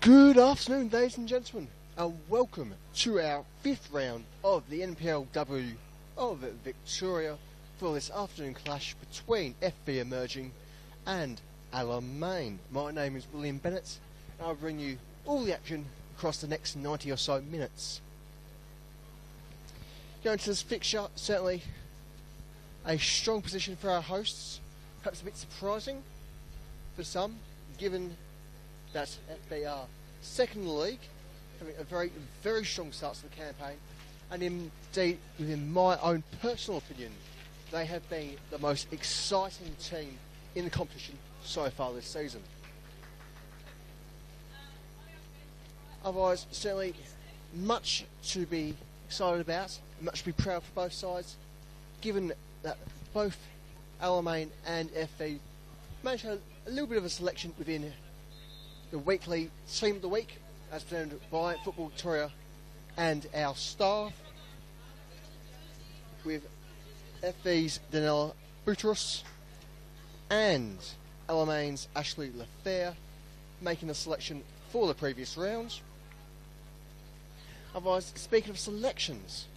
Good afternoon, ladies and gentlemen, and welcome to our fifth round of the NPLW of Victoria for this afternoon clash between FV Emerging and Alamein. My name is William Bennett, and I'll bring you all the action across the next 90 or so minutes. Going to this fixture, certainly a strong position for our hosts, perhaps a bit surprising for some, given that FV are second in the league, having a very strong start to the campaign, and indeed, within my own personal opinion, they have been the most exciting team in the competition so far this season. Otherwise, certainly much to be excited about, much to be proud for both sides, given that both Alamein and FV managed to have a little bit of a selection within the weekly Team of the Week, as presented by Football Victoria and our staff, with FV's Daniela Boutrous and Alamein's Ashley Lafair making the selection for the previous round. Otherwise, speaking of selections,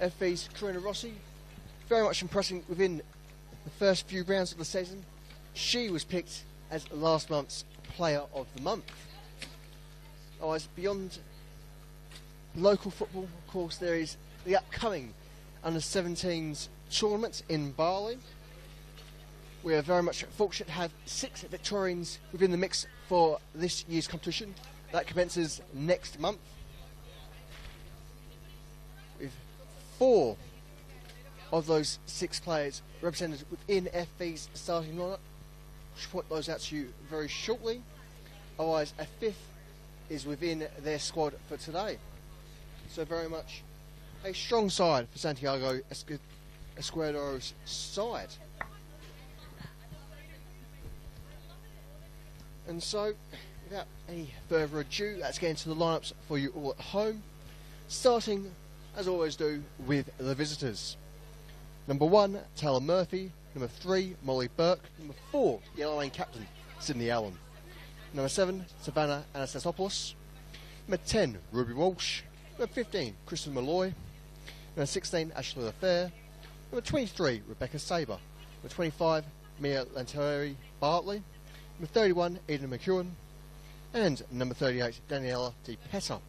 FV's Karina Rossi, very much impressing within the first few rounds of the season. She was picked as last month's Player of the Month. Otherwise, beyond local football, of course, there is the upcoming Under-17s tournament in Bali. We are very much fortunate to have 6 Victorians within the mix for this year's competition. That commences next month, with 4 of those 6 players represented within FV's starting lineup. I'll point those out to you very shortly. Otherwise, a 5th is within their squad for today. So very much a strong side for Santiago Escudero's side. And so, without any further ado, let's get into the lineups for you all at home. Starting, as I always do, with the visitors. Number 1, Taylor Murphy. Number 3, Molly Burke. Number 4, the Alamein captain, Sydney Allen. Number 7, Savannah Anastasopoulos. Number 10, Ruby Walsh. Number 15, Kristen Malloy. Number 16, Ashley Lafair. Number 23, Rebecca Saber. Number 25, Mia Lantieri Bartley. Number 31, Eden McEwen. And number 38, Daniela Di Petta.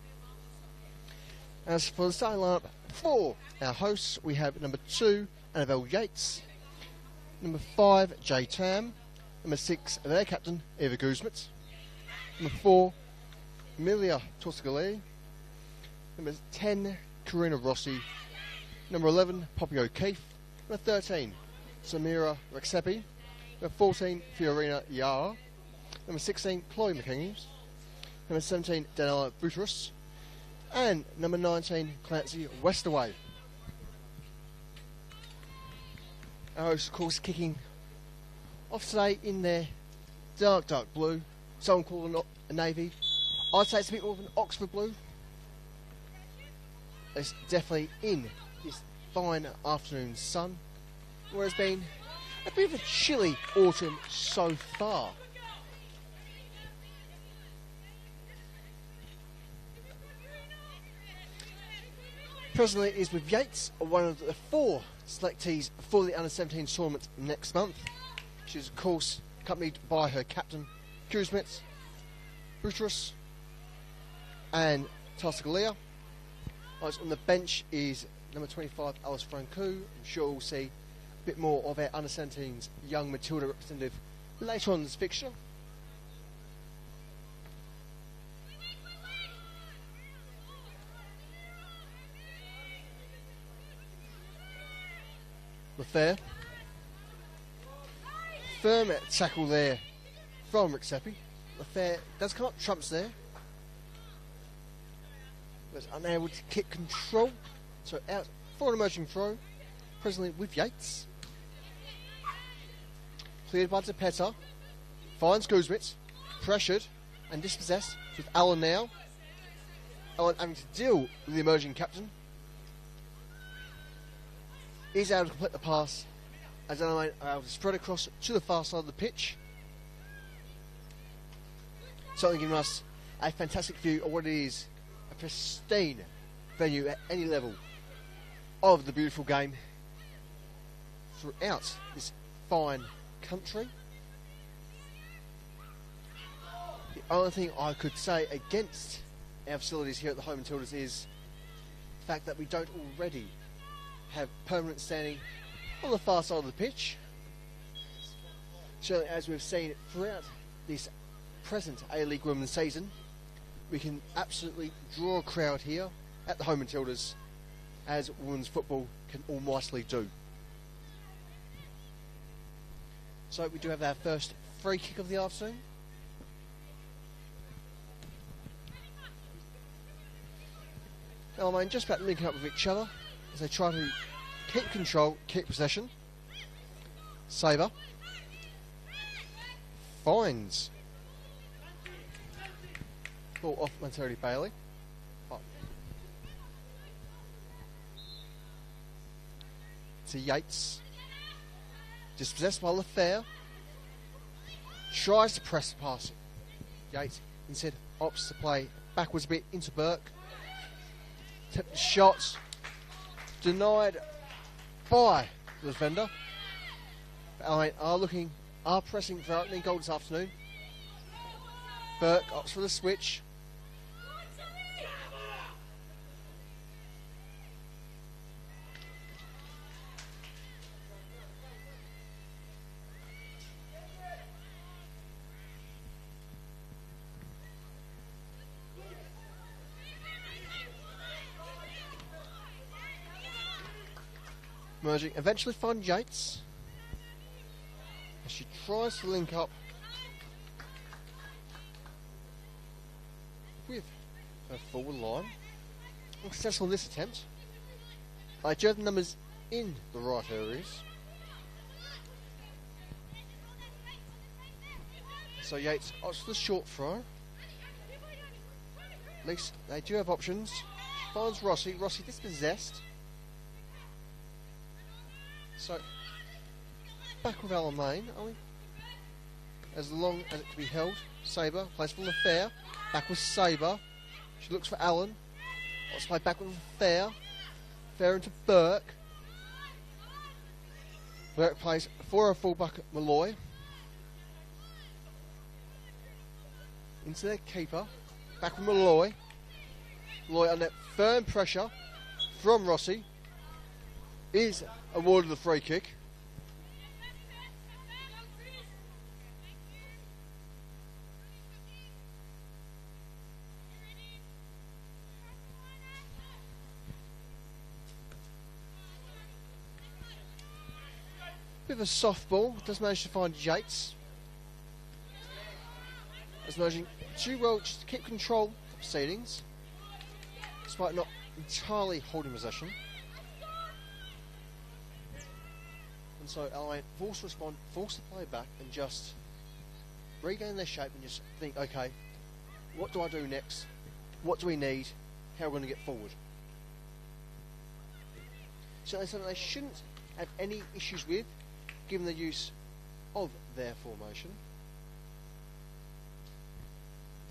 As for the starting lineup for our hosts, we have number 2, Annabelle Yates. Number 5, Jay Tam. Number 6, their captain, Eva Guzmet. Number 4, Emilia Torsigali. Number 10, Karina Rossi. Number 11, Poppy O'Keefe. Number 13, Samira Rexepi. Number 14, Fiorina Yara. Number 16, Chloe McKinney. Number 17, Daniela Boutrous. And number 19, Clancy Westerway. Our hosts, of course, kicking off today in their dark blue. Someone called it a navy. I'd say it's a bit more of an Oxford blue. It's definitely in this fine afternoon sun, where it's been a bit of a chilly autumn so far. Presently is with Yates, one of the 4 selectees for the Under-17 tournament next month. She's, of course, accompanied by her captain, Kuzmets, Boutrous, and Tarsigalia. On the bench is number 25, Alice Francu. I'm sure we'll see a bit more of our Under-17's young Matilda representative later on in this fixture. Lafair. Firm tackle there from Rexepi. Lafair does come up trumps there, but unable to kick control. So out for an emerging throw. Presently with Yates. Cleared by Zepeta. Finds Guzmit. Pressured and dispossessed with Allen now. Allen having to deal with the emerging captain. Is able to complete the pass as Alamein are able to spread across to the far side of the pitch. Certainly giving us a fantastic view of what it is, a pristine venue at any level of the beautiful game throughout this fine country. The only thing I could say against our facilities here at the Home Matildas is the fact that we don't already have permanent standing on the far side of the pitch. Certainly, as we've seen throughout this present A-League Women's season, we can absolutely draw a crowd here at the Home Matildas, as women's football can almightily do. So we do have our first free kick of the afternoon. Alamein just about linking up with each other as they try to keep control, keep possession. Sabre finds ball off momentarily Bailey. Oh. To Yates. Dispossessed by Lafair. Tries to press the pass. Yates instead opts to play backwards a bit into Burke. Shots denied by the defender. Alamein are pressing for opening goal this afternoon. Burke opts for the switch. Merging, eventually find Yates as she tries to link up with her forward line. Successful in this attempt. I do have the numbers in the right areas. So Yates opts for the short throw. At least they do have options. She finds Rossi. Rossi dispossessed. So, back with Alamein, are we? As long as it can be held. Sabre plays for Lafair. Back with Sabre. She looks for Allen. Let's play back with Lafair. Fair into Burke. Burke plays for her fullback Malloy. Into their keeper. Back with Malloy. Malloy under firm pressure from Rossi. Is awarded the free kick. Bit of a softball, does manage to find Yates. As managing too well just to keep control of proceedings, despite not entirely holding possession. And so Alamein forced to respond, forced to play back and just regain their shape and just think, okay, what do I do next? What do we need? How are we going to get forward? So it's something they shouldn't have any issues with, given the use of their formation.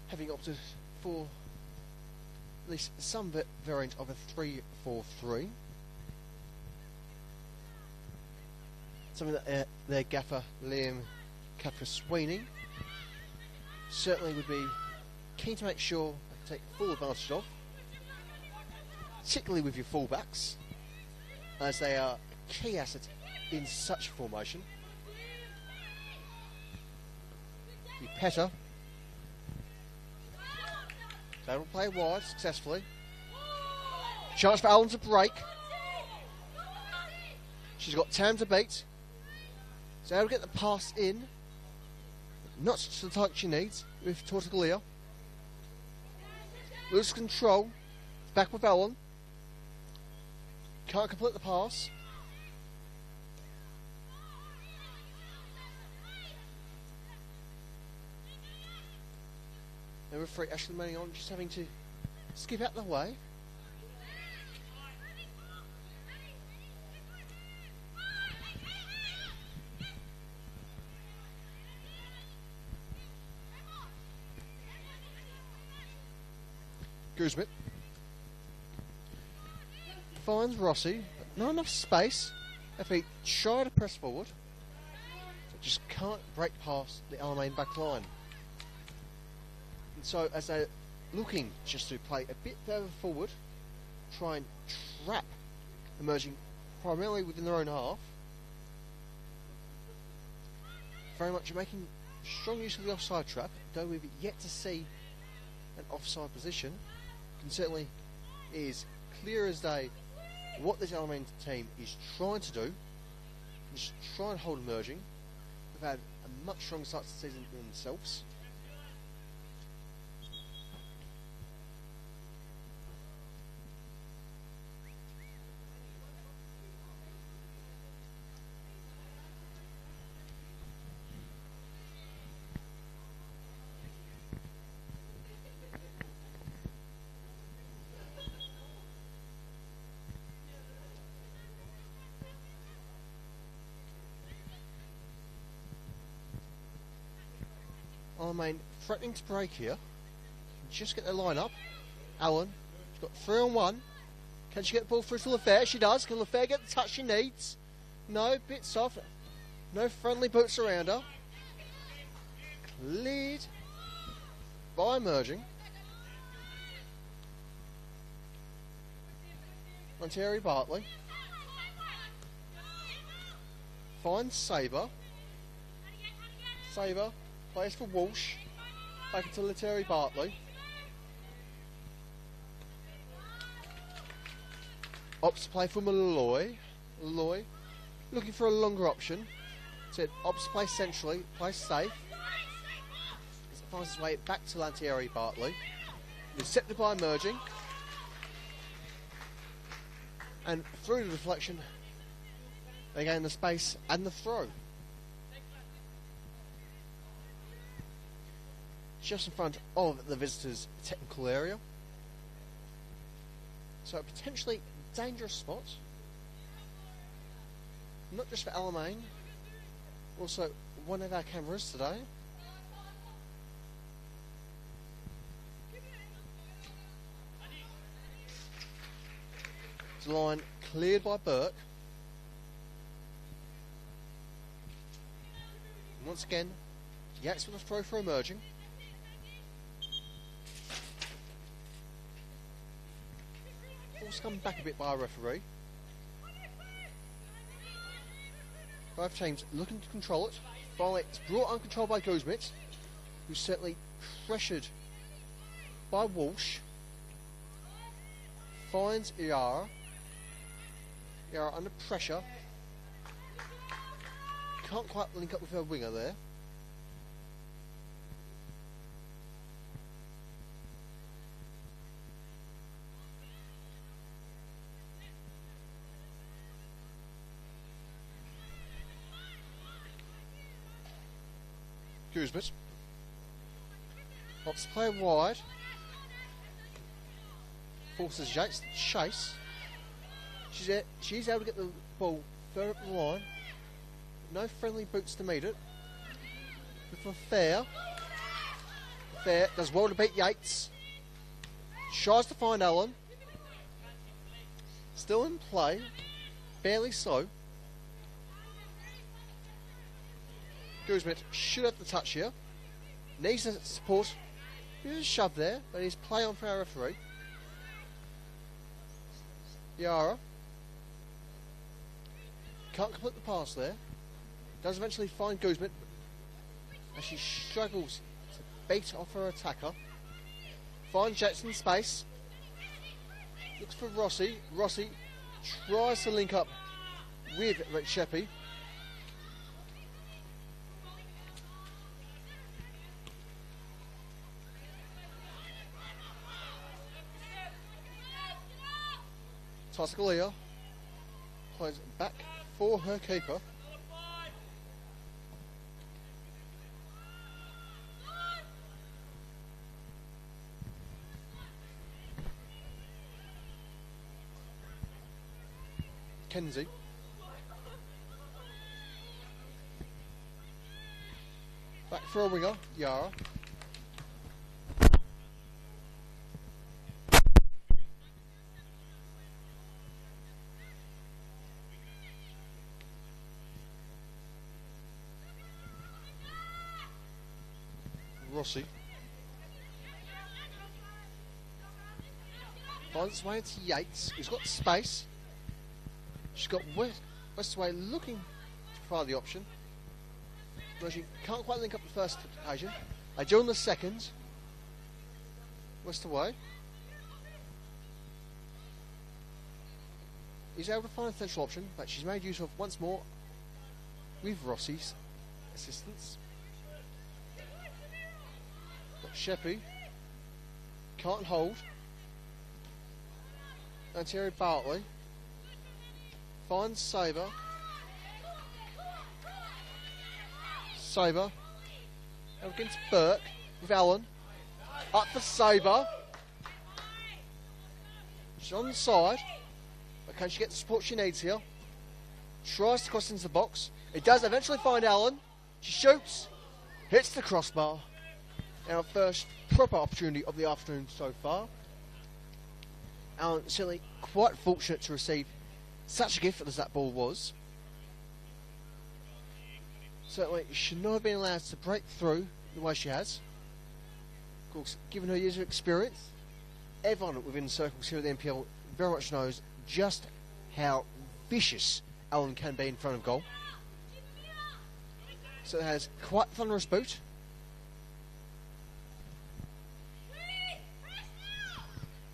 Having opted for at least some variant of a 3-4-3. Something that their gaffer, Liam Capra-Sweeney, certainly would be keen to make sure they take full advantage of, particularly with your fullbacks, as they are a key asset in such a formation. The Petter. They will play wide successfully. Chance for Allen to break. She's got time to beat. So able to get the pass in. Not to the target she needs with Tortoglia. Loses control. Back with Allen. Can't complete the pass. The referee Ashley Manning just having to skip out the way. Guzman finds Rossi, but not enough space. If he try to press forward, but just can't break past the Alamein back line. And so as they're looking just to play a bit further forward, try and trap emerging primarily within their own half, very much making strong use of the offside trap, though we've yet to see an offside position. Can certainly is clear as day what this Alamein team is trying to do, just try and hold emerging. They've had a much stronger start to the season than themselves. Alamein threatening to break here. Just get their line up. Allen, she's got 3 on 1. Can she get the ball through to Lefebvre? She does. Can Lefebvre get the touch she needs? No, bit soft. No friendly boots around her. Cleared by emerging. Monterey Bartley finds Sabre. Sabre plays for Walsh. Back into Leteri Bartley. Opts to play for Malloy. Malloy looking for a longer option. Said opts to play centrally, play safe. As it finds its way back to Lantieri Bartley. Intercepted by emerging. And through the deflection, they gain the space and the throw. Just in front of the visitors' technical area. So a potentially dangerous spot. Not just for Alamein, also one of our cameras today. The line cleared by Burke. And once again, Yaks with a throw for emerging. Ball's come back a bit by a referee. Both teams looking to control it. Finally, it's brought under control by Guzmit, who's certainly pressured by Walsh. Finds Iara. Iara under pressure. Can't quite link up with her winger there. Guzmit. Opts to play wide. Forces Yates to chase. She's able to get the ball further up the line. No friendly boots to meet it. With a fair. Fair does well to beat Yates. Tries to find Allen. Still in play. Barely so. Guzmit should have the touch here. Needs the support. There's a shove there, but he's play on for our referee. Yara. Can't complete the pass there. Does eventually find Guzmit as she struggles to beat off her attacker. Finds Jetson space. Looks for Rossi. Rossi tries to link up with Sheppy. Toscalia plays back for her keeper. Kenzie. Back for a winger, Yara. Rossi. Finds its way into Yates, who's got space. She's got Westaway looking to provide the option. But she can't quite link up the first occasion. They do on the second. Westaway. He's able to find a central option, but she's made use of once more with Rossi's assistance. Got Sheppy. Can't hold. And Terry Bartley finds Sabre. Sabre against Burke with Allen. Up for Sabre. She's on the side. But can she get the support she needs here? Tries to cross into the box. It does eventually find Allen. She shoots. Hits the crossbar. Our first proper opportunity of the afternoon so far. Allen certainly quite fortunate to receive such a gift as that ball was. Certainly should not have been allowed to break through the way she has. Of course, given her years of experience, everyone within circles here at the NPL very much knows just how vicious Allen can be in front of goal. So it has quite a thunderous boot.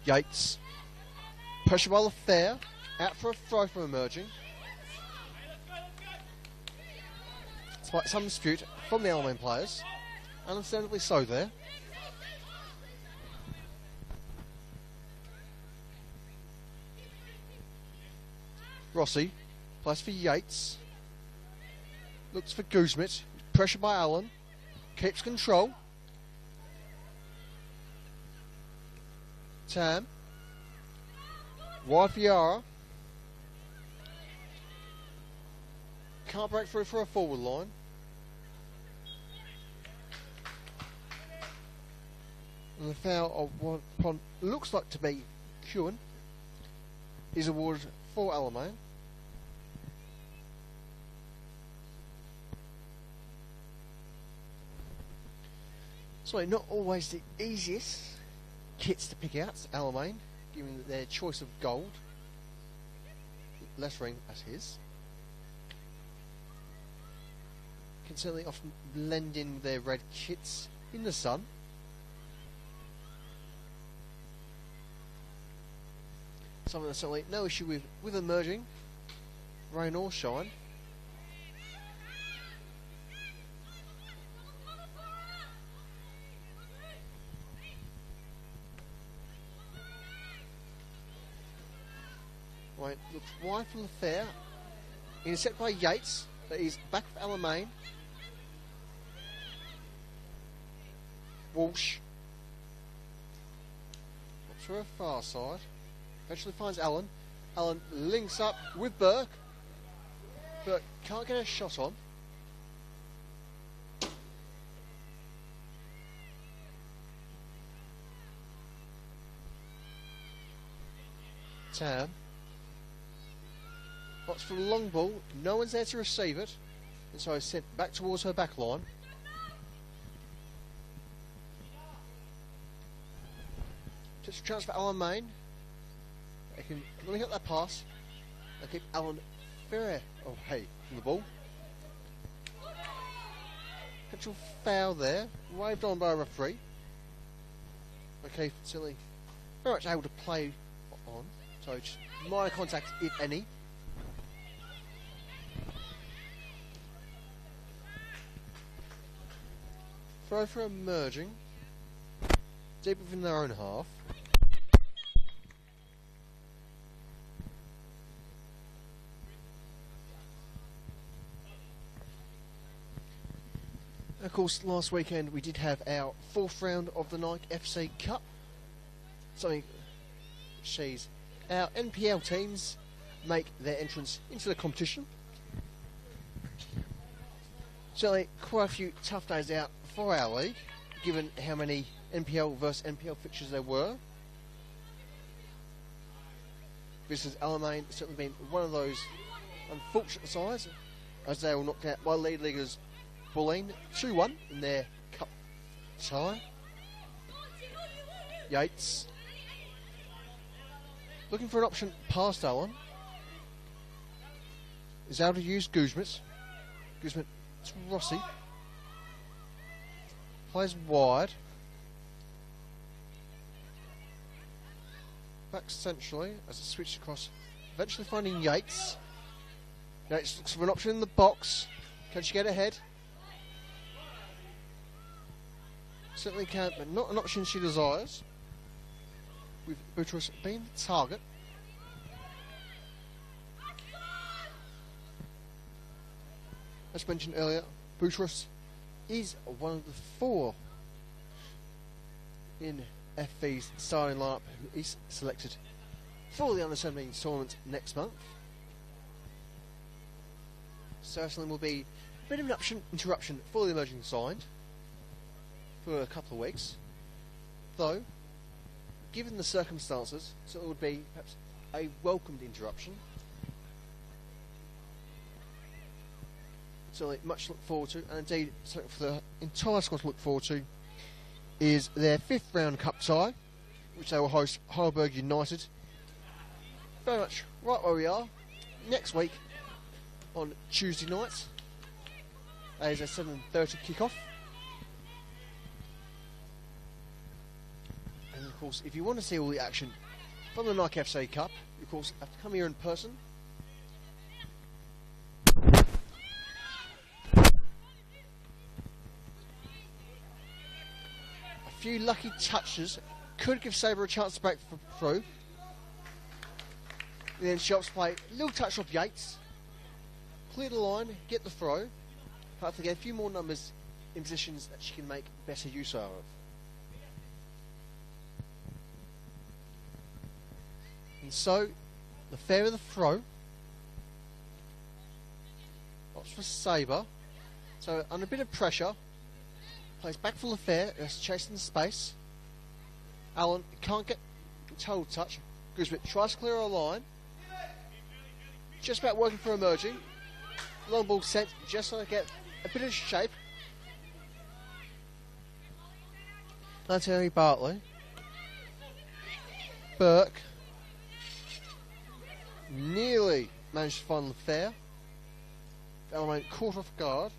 Yates. Pressure by Lafair. Out for a throw from Emerging. Despite some dispute from the Alamein players. Understandably so there. Rossi. Plays for Yates. Looks for Guzmit. Pressure by Allen. Keeps control. Tam. Wide for Yara. Can't break through for a forward line. And the foul of what looks like to be Kewen is awarded for Alamein. So not always the easiest kits to pick out, Alamein, given their choice of gold. Lettering as his. Can certainly often blend in their red kits in the sun. Something that's certainly no issue with Emerging, rain or shine. Right, looks wide from the fair. Intercept by Yates, but he's back for Alamein. Walsh. Looks for a far side. Eventually finds Allen. Allen links up with Burke. Burke can't get a shot on. Tam. Box for the long ball. No one's there to receive it. And so it's sent back towards her back line. Just a chance for Alamein. They can link up that pass. They keep Allen very away from the ball. Potential foul there. Waved on by a referee. Okay, certainly very much able to play on. So just minor contact, if any. Throw for Emerging. Deep within their own half. Of course, last weekend we did have our fourth round of the Nike FC Cup. Something sees our NPL teams make their entrance into the competition. Certainly quite a few tough days out for our league, given how many NPL versus NPL fixtures there were. This is Alamein certainly been one of those unfortunate sides, as they were knocked out by lead leaguers Bulleen 2-1 in their cup tie. Yates. Looking for an option past Allen. Is able to use Guzman. Guzman to Rossi. Plays wide. Back centrally as it switches across. Eventually finding Yates. Yates looks for an option in the box. Can she get ahead? Certainly can, but not an option she desires. With Boutros being the target. As mentioned earlier, Boutros is one of the 4 in FV's starting lineup who is selected for the Under-17 tournament next month. Certainly will be a bit of an interruption for the emerging side for a couple of weeks, though given the circumstances, so it would be perhaps a welcomed interruption. So much to look forward to, and indeed something for the entire squad to look forward to is their 5th round cup tie, which they will host Heidelberg United. Very much right where we are next week on Tuesday night. That is a 7:30 kickoff. And of course, if you want to see all the action from the Nike FC Cup, you of course have to come here in person. A few lucky touches could give Sabre a chance to break through. And then Shops play a little touch off Yates, clear the line, get the throw, hopefully get a few more numbers in positions that she can make better use of. And so, the fair of the throw opts for Sabre. So under a bit of pressure, plays back full of fair, is chasing the space. Allen can't get toe touch. Guzman tries to clear a line. Just about working for emerging. Long ball sent just so to get a bit of shape. Terry Bartley. Burke. Nearly managed to find the fair. Alamein caught off guard.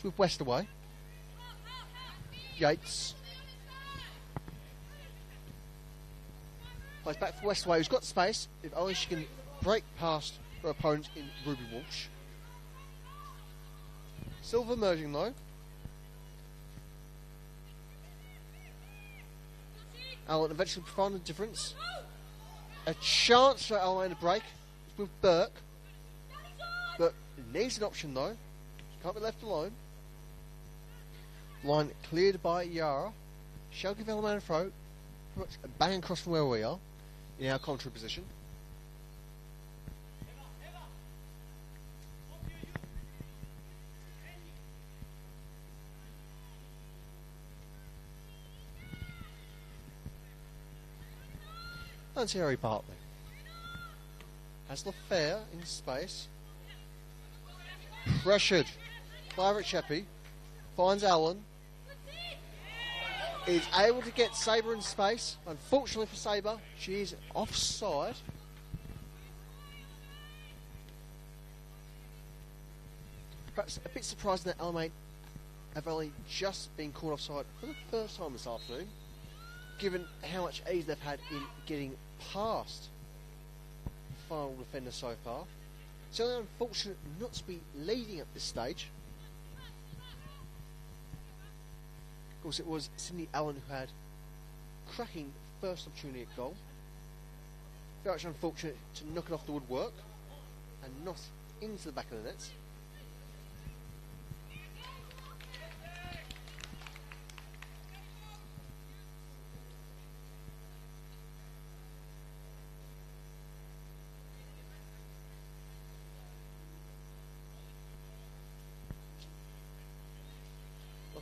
With West away. Yates. Plays back for Westaway, who's got space. If only she can break past her opponent in Ruby Walsh. Silver emerging though. Allen eventually found the difference. A chance for Alamein to break. It's with Burke. But needs an option though. She can't be left alone. Line cleared by Yara. Shall give Alamein a throw. Bang across from where we are in our contrary position. And Terry Bartley has the fair in space. Pressured. Clara Cheppy finds Allen. Is able to get Sabre in space. Unfortunately for Sabre, she is offside. Perhaps a bit surprising that Alamein have only just been caught offside for the first time this afternoon, given how much ease they've had in getting past the final defender so far. It's only unfortunate not to be leading at this stage. Of course, it was Sydney Allen who had cracking first opportunity at goal. Very much unfortunate to knock it off the woodwork and not into the back of the net.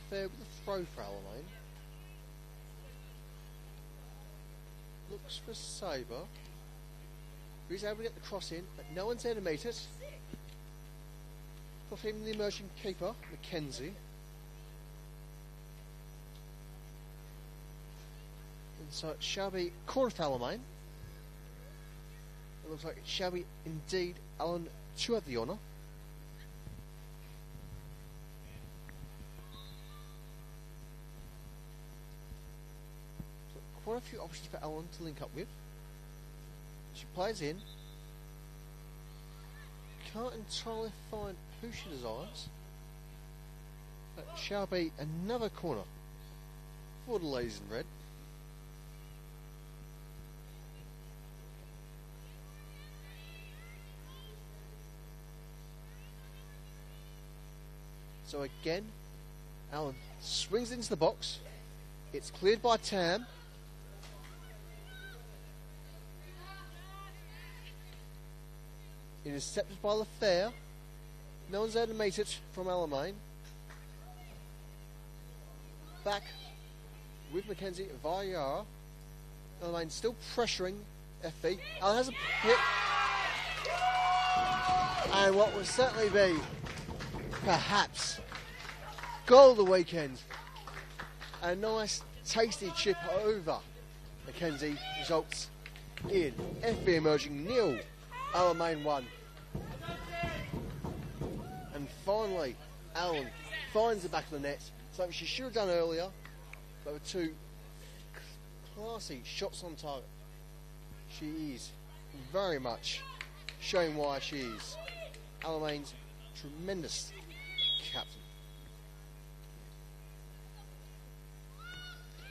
Fair with a throw for Alamein. Looks for Sabre. Who's able to get the cross in, but no one's there to meet it. For him, the emerging keeper, Mackenzie. So it shall be corner for Alamein. It looks like it shall be indeed Alan to have the honour. So quite a few options for Alan to link up with. She plays in. Can't entirely find who she desires. It shall be another corner for the ladies in red. So again, Alan swings into the box. It's cleared by Tam. Intercepted by LaFair. No one's there to meet it from Alamein. Back with Mackenzie via Yara. Alamein still pressuring FB. Alan has a hit. And what will certainly be perhaps goal of the weekend. A nice tasty chip over Mackenzie results in FB emerging 0, Alamein 1. And finally, Alan finds the back of the net, something she should have done earlier, but with two classy shots on target. She is very much showing why she is Alamein's tremendous captain.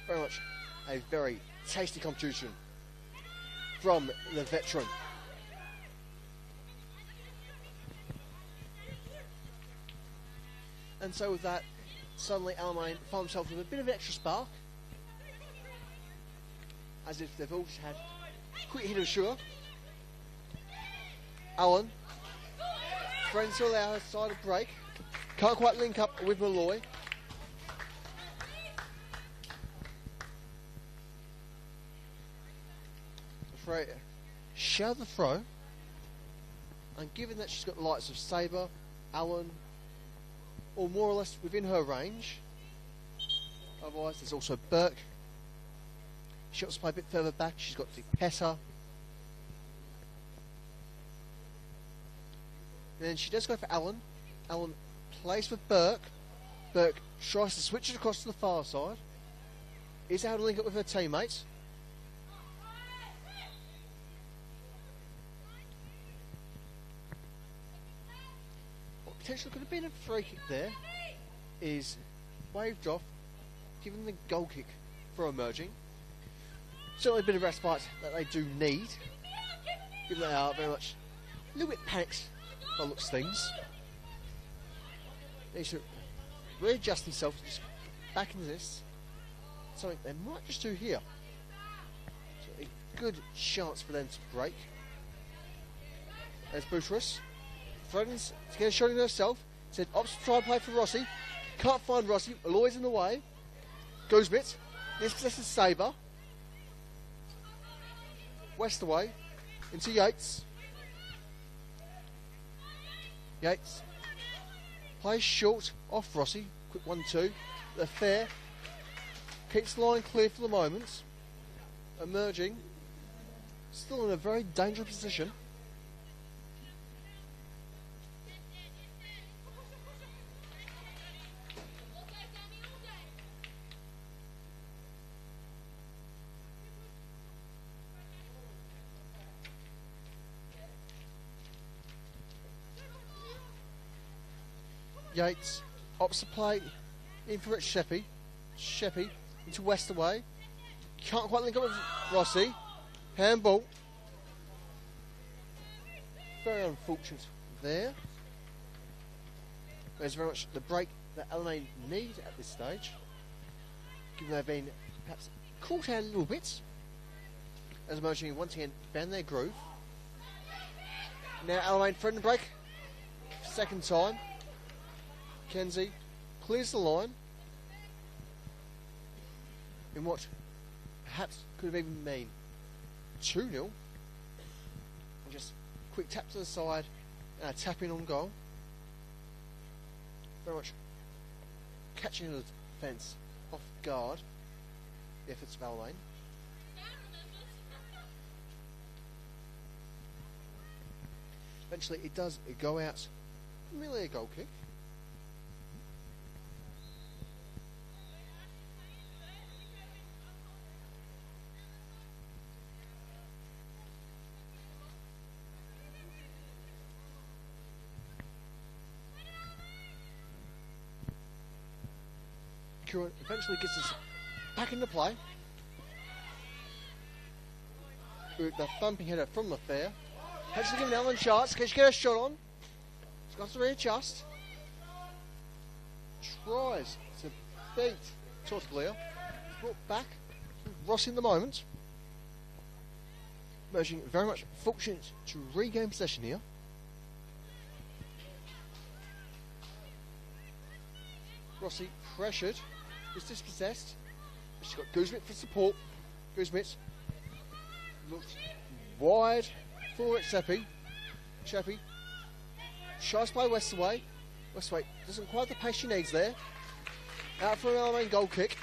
Very much a very tasty competition from the veteran. And so with that, suddenly Alamein found themselves with a bit of an extra spark, as if they've all just had a quick hit of sugar. Alan friends to allow her side a break. Can't quite link up with Malloy. Afraid shall the throw. And given that she's got the likes of Sabre, Alan, or more or less within her range. Otherwise, there's also Burke. She wants to play a bit further back. She's got Peta. Then she does go for Alan. Alan plays with Burke. Burke tries to switch it across to the far side. Is able to link up with her teammates. What potentially could have been a free kick there is waved off, given the goal kick for emerging. Certainly a bit of respite that they do need, given they are very much a little bit panicked by the looks of things. They should readjust themselves just back into this. Something they might just do here. So a good chance for them to break. There's Butrus. Threatens to get a shot in herself. Said opts to try and play for Rossi. Can't find Rossi. Aloy's in the way. Goes bit. This possesses Sabre. West away. Into Yates. Yates plays short off Rossi. Quick 1-2. They're fair. Keeps the line clear for the moment. Emerging. Still in a very dangerous position. Yates opts to play in for Rich Sheppy. Sheppy into West away. Can't quite link up with Rossi. Handball. Very unfortunate there. There's very much the break that Alamein need at this stage, given they've been perhaps caught out a little bit, as emerging once again found their groove. Now Alamein threatening break. Second time. Kenzie clears the line in what perhaps could have even been 2-0. And just quick tap to the side and a tap in on goal. Very much catching the defence off guard, the efforts of Alamein. eventually it does go out. Merely a goal kick. Curran eventually gets us back into play. With the thumping header from the fair. Has to give Alan shots. Can she get a shot on? She's got to readjust. Tries to beat Tortoglia. Brought back. Rossi in the moment. Emerging very much fortunate to regain possession here. Rossi pressured. Is dispossessed. She's got Guzmit for support. Guzmit looks wide for Seppi. Seppi tries to play Westaway. Westaway doesn't quite have the pace she needs there. Out for an Alamein goal kick.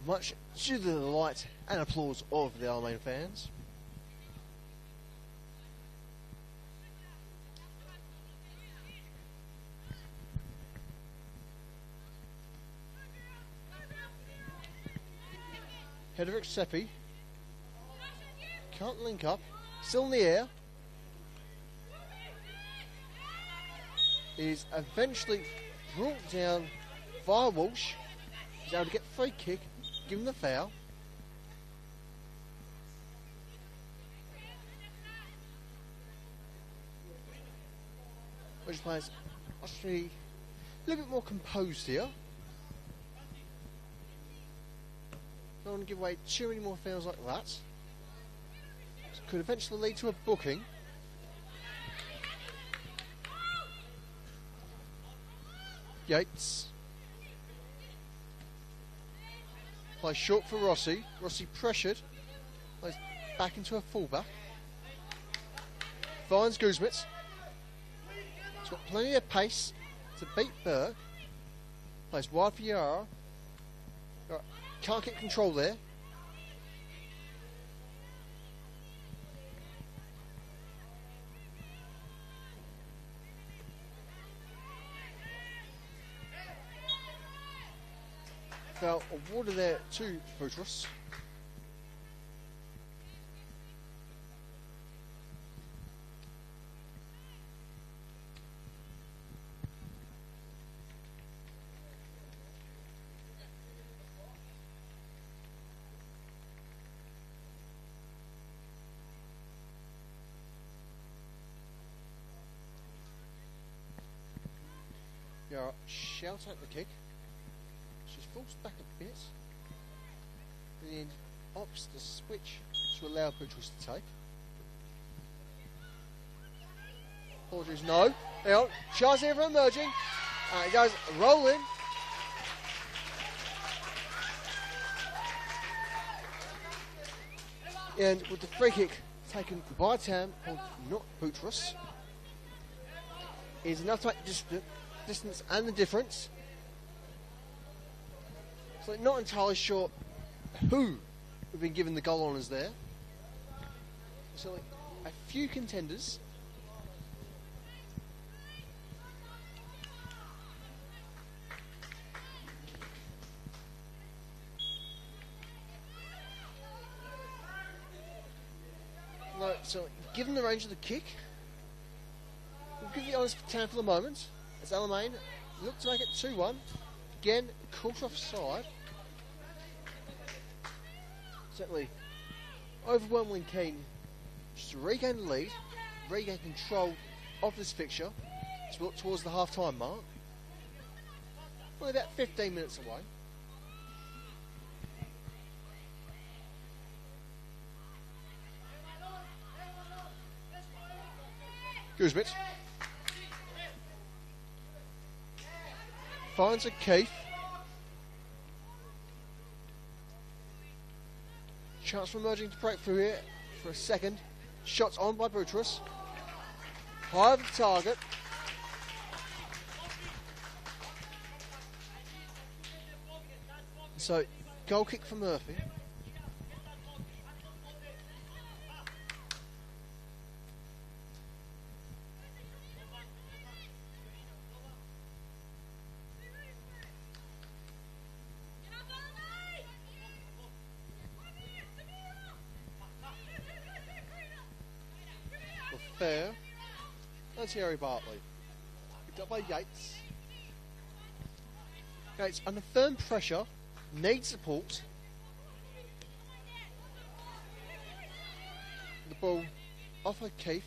Much to the delight and applause of the Alamein fans. Header Seppi. Can't link up. Still in the air. Is eventually brought down via Walsh. He's able to get the free kick, give him the foul. Which players actually a little bit more composed here. Don't want to give away too many more fouls like that. Could eventually lead to a booking. Yates. Plays short for Rossi. Rossi pressured. Plays back into a fullback. Finds Guzmit. He's got plenty of pace to beat Burke. Plays wide for Yara. Can't get control there. Foul awarded there to Boutros. Yara shouts out the kick. She's forced back a bit. And then opts to switch to allow Boutros to take. Apologies, no. Hang on. Chance here for emerging. And it goes rolling. And with the free kick taken by Tam, not Boutros, is enough to make distance and the difference. So not entirely sure who have been given the goal honours there. So a few contenders. No, so given the range of the kick, we'll give the honours for Tam for the moment, as Alamein look to make it 2-1. Again, caught offside. Certainly overwhelmingly keen just to regain the lead, regain control of this fixture as we look towards the half-time mark. Only about 15 minutes away. Guzmit finds a Keith. Chance for emerging to break through here for a second. Shots on by Boutros. High of the target. So, goal kick for Murphy. fair. That's Harry Bartley. Picked up by Yates. Yates under firm pressure, needs support. The ball off O'Keefe.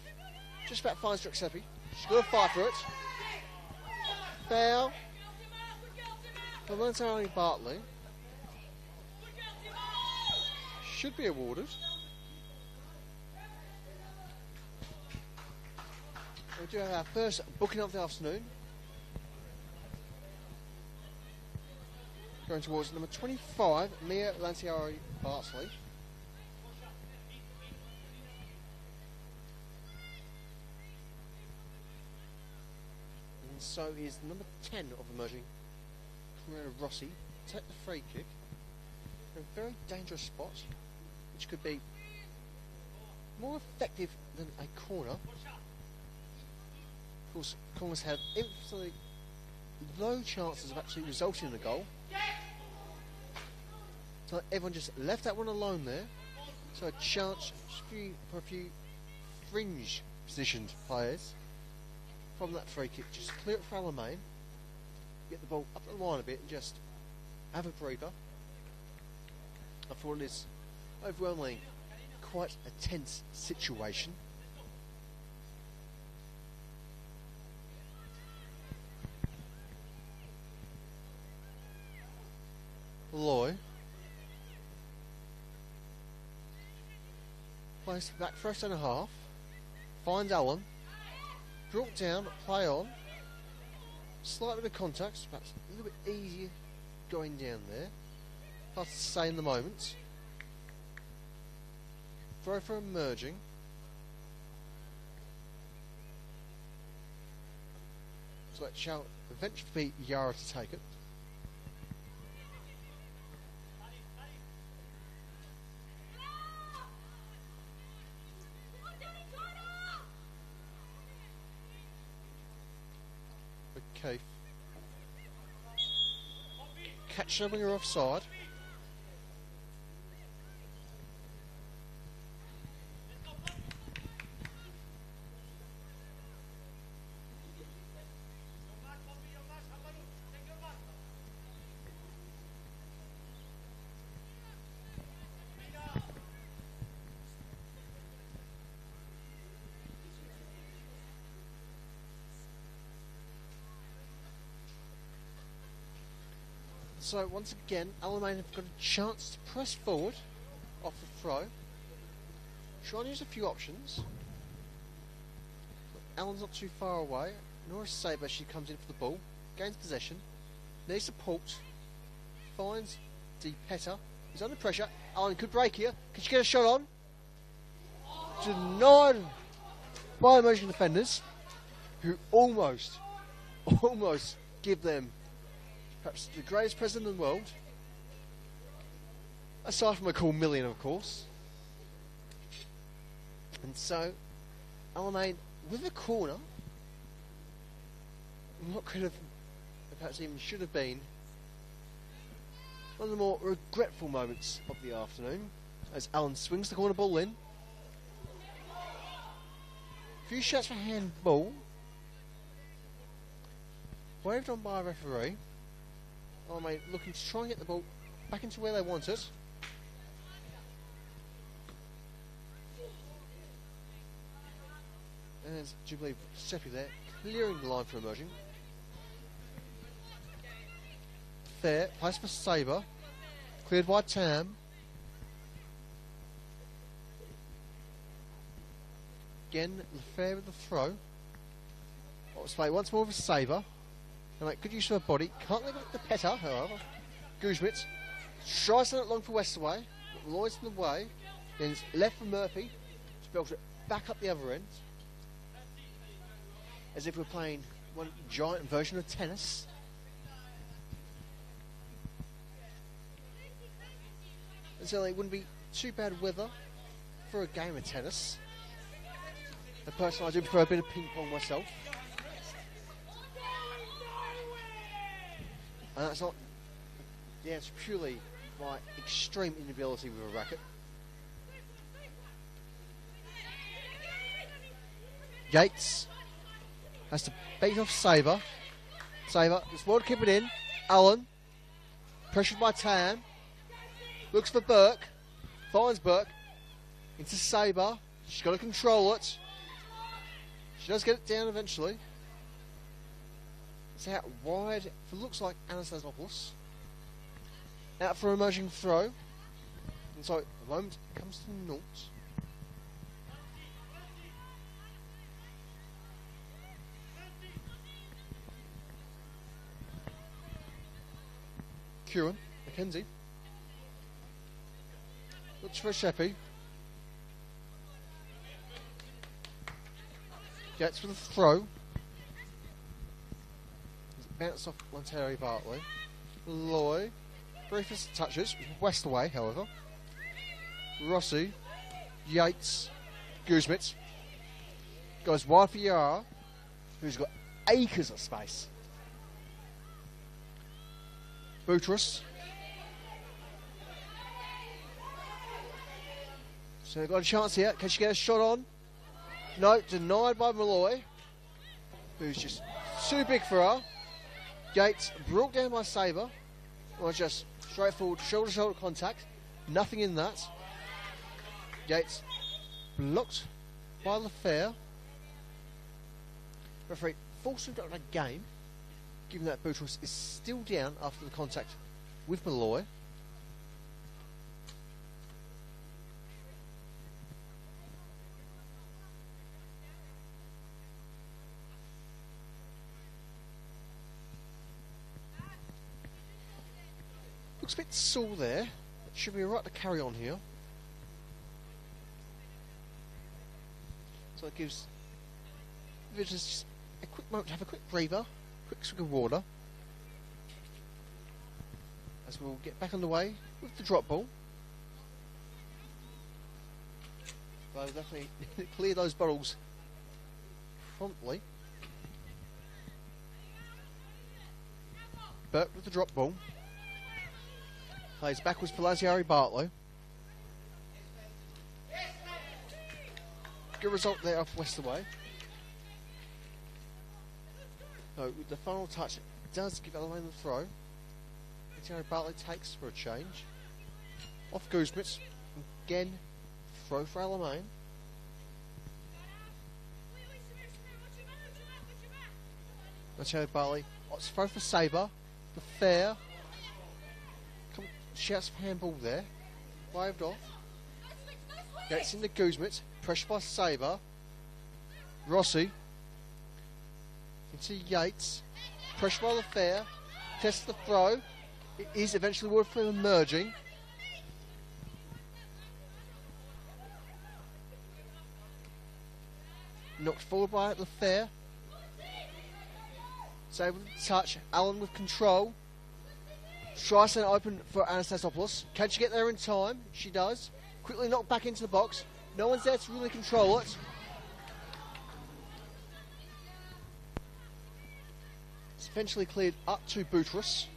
Just about finds Drexepi. She's got to fight for it. Foul. But that's Harry Bartley. Should be awarded. We do have our first booking of the afternoon. Going towards number 25, Mia Lantiari Bartley. And so is number 10 of emerging, Carrera Rossi. Take the free kick. In a very dangerous spot, which could be more effective than a corner. Of course, corners have infinitely low chances of actually resulting in a goal. So everyone just left that one alone there. So a chance for a few fringe positioned players from that free kick. Just clear it for Alamein. Get the ball up the line a bit and just have a breather. I thought it is overwhelmingly quite a tense situation. Loy plays back first and a half, finds Allen, brought down, play on, slight bit of contact, perhaps a little bit easier going down there, hard to say in the moment. Throw for emerging. So it shall eventually be Yara to take it. Okay. Catch the winger offside. So once again, Alamein have got a chance to press forward off the throw. Try and use a few options. Allen's not too far away, nor is Sabre. She comes in for the ball, gains possession, needs support, finds Di Petta. He's under pressure. Allen could break here. Can she get a shot on? Denied by emerging defenders, who almost give them perhaps the greatest present in the world, aside from a cool million, of course. And so, Alamein with a corner, what could have, perhaps even should have been, one of the more regretful moments of the afternoon, as Allen swings the corner ball in. A few shots for handball, waved on by a referee. Alamein looking to try and get the ball back into where they want it. And there's Jubilee Seppi there, clearing the line for emerging. Fair, place for Sabre, cleared by Tam. Again, Fair with the throw. Let's play once more with Sabre. And make good use of her body. Can't leave it the Petta, however. Guzmit tries to send it long for Westerway. Lloyd's in the way. Then it's left for Murphy. Spells it back up the other end. As if we're playing one giant version of tennis. And so it wouldn't be too bad weather for a game of tennis. And personally, I do prefer a bit of ping pong myself. And that's not, yeah, it's purely my extreme inability with a racket. Yates has to beat off Sabre. Sabre just want to keep it in. Allen, pressured by Tam, looks for Burke, finds Burke, into Sabre. She's got to control it. She does get it down eventually. It's out wide for looks like Anastasopoulos. Out for an emerging throw. And so the moment comes to naught. Kieran, Mackenzie. Looks for a Sheppy. Gets for the throw. Bounce off Monteri Bartley. Loy. Briefest touches. Westaway, however. Rossi. Yates. Guzmit. Goes wide for Yara, who's got acres of space. Boutros. So they've got a chance here. Can she get a shot on? No, denied by Malloy, who's just too big for her. Yates brought down by Sabre. Or just straightforward shoulder-to-shoulder contact. Nothing in that. Yates blocked by LaFair. Referee forced him to a game, given that Boutros is still down after the contact with Malloy. Looks a bit sore there. It should be alright to carry on here. So it gives visitors just a quick moment to have a quick breather, quick swig of water, as we'll get back underway with the drop ball. They'll definitely clear those bottles promptly. Burke with the drop ball. Plays backwards for Laziari Bartlow. Good result there off Westaway. So with the final touch, it does give Alamein the throw. Laziari Bartlow takes for a change. Off Guzmit. Again, throw for Alamein. Laziari Bartlow. Let's throw for Sabre. The fair. Shouts for handball there. Waved off. Gets into Guzmit. Pressure by Sabre. Rossi. Into Yates. Pressure by LaFair. Tests the throw. It is eventually worth for emerging. Knocked forward by LaFair. Sabre with the touch. Allen with control. Tries to open for Anastasopoulos. Can she get there in time? She does. Quickly knocked back into the box. No one's there to really control it. It's eventually cleared up to Boutros.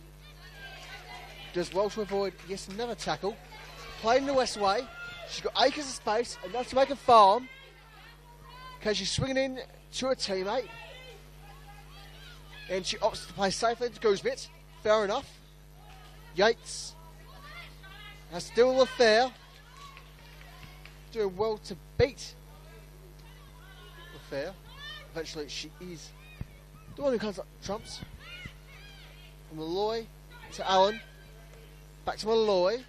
Does well to avoid, yes, another tackle. Played in the west way. She's got acres of space, enough to make a farm. Okay, she's swinging in to a teammate. And she opts to play safely to Guzmit. Fair enough. Yates has to deal with LaFair. Doing well to beat LaFair. Eventually she is the one who comes up trumps. From Malloy to Allen. Back to Malloy.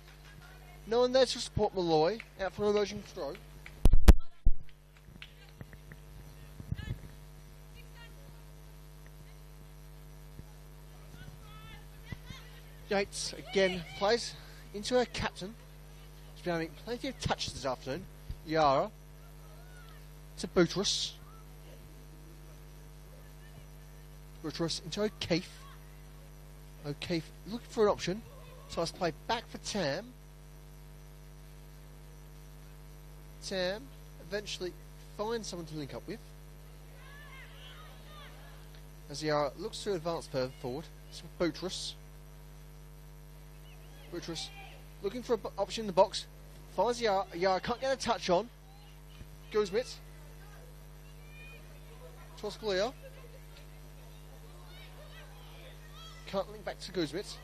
No one there to support Malloy. Out for an emerging throw. Yates again plays into her captain. She's been having plenty of touches this afternoon. Yara to Boutros. Boutros into O'Keefe. O'Keefe looking for an option. So let's play back for Tam. Tam eventually finds someone to link up with. As Yara looks to advance further forward. It's Boutros. Boutros looking for an option in the box. Finds Yara. Yara can't get a touch on. Guzmit. Toss clear. Can't link back to Guzmit.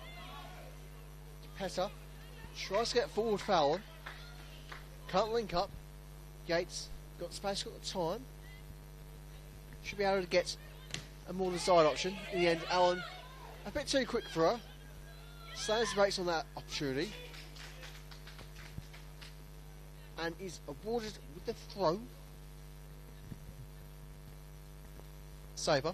Peta tries to get forward foul. Can't link up. Yates got space, got the time. Should be able to get a more desired option. In the end, Allen a bit too quick for her. Slams the brakes on that opportunity. And is awarded with the throw. Sabre.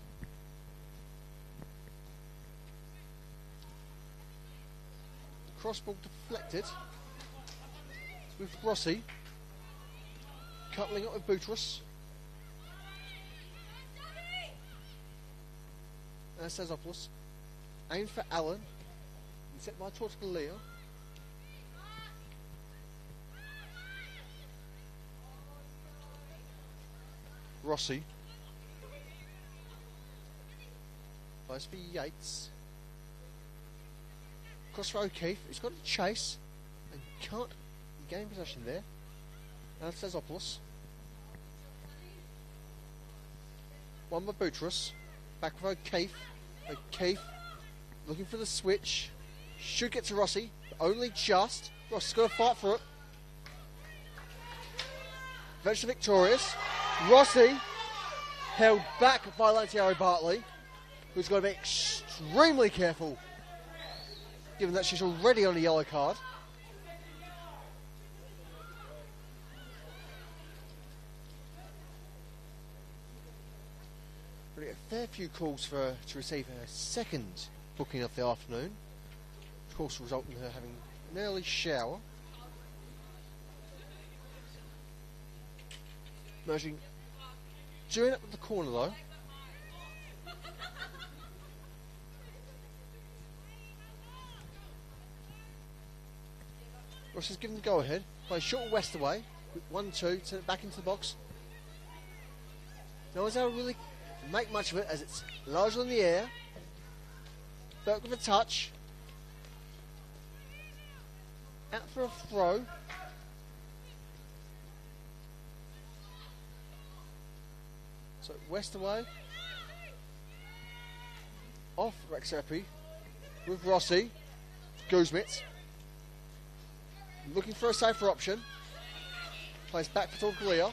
Cross ball deflected with Rossi. Coupling up with Boutros. Anastasiopoulos. Aimed for Allen. Set by Tortogalia. Rossi. Plays for Yates. Cross for O'Keefe. He's got to chase and can't gain possession there. Anastasiopoulos. One by Boutros. Back with O'Keefe. O'Keefe looking for the switch. Should get to Rossi, but only just. Rossi's got to fight for it. Eventually victorious. Rossi held back by Lantiero Bartley, who's got to be extremely careful given that she's already on a yellow card. Really a fair few calls for her to receive her second booking of the afternoon. Of course, resulting in her having an early shower. Merging, doing it with the corner though. Ross has given the go ahead. Plays short west away. 1-2, turn it back into the box. No one's able to really make much of it as it's largely in the air. Burke with a touch. Out for a throw. So west away. Off Rexepi with Rossi. Guzmit. Looking for a safer option. Plays back for Torgalia.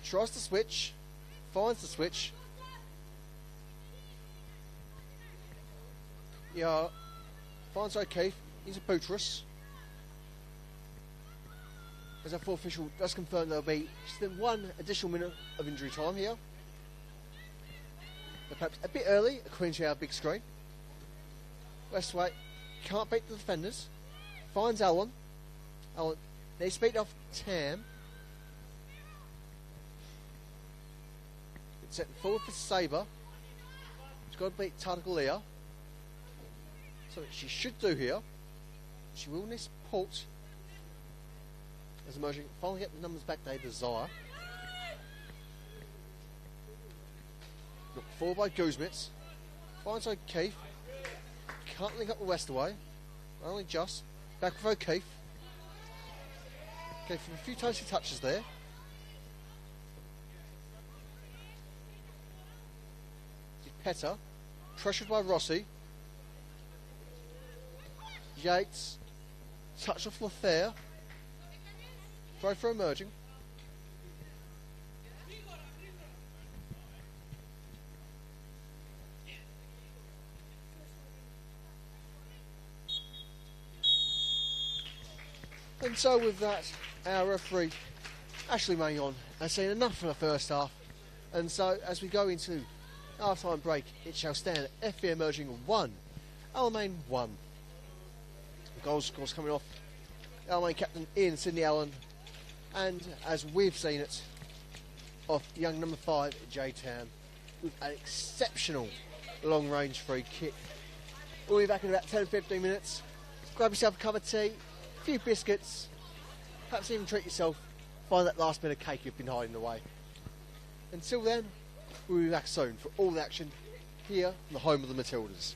Tries to switch. Finds the switch. Yeah. Finds O'Keefe. Into Boutros. As our fourth official does confirm there'll be just 1 additional minute of injury time here. But perhaps a bit early, according to our big screen. Westway can't beat the defenders. Finds Allen. Allen needs to beat off Tam. It's set forward for Sabre. She's got to beat Tartaglia. So she should do here. She will miss Port. As emerging, finally get the numbers back they desire. Look forward by Guzmit. Finds O'Keefe. Can't link up the Westaway. Only just. Back with O'Keefe. Okay, for a few tasty touches there. Peta. Pressured by Rossi. Yates. Touch off Lafayette. Throw for emerging. And so with that, our referee, Ashley Magnon, has seen enough for the first half. And so as we go into half-time break, it shall stand at FV Emerging 1, Alamein 1. The goals, of course, coming off Alamein captain Ian Sydney Allen, and as we've seen it, off young number 5, J-Town, with an exceptional long-range free kick. We'll be back in about 10-15 minutes. Grab yourself a cup of tea, a few biscuits, perhaps even treat yourself, find that last bit of cake you've been hiding away. Until then, we'll be back soon for all the action here in the home of the Matildas.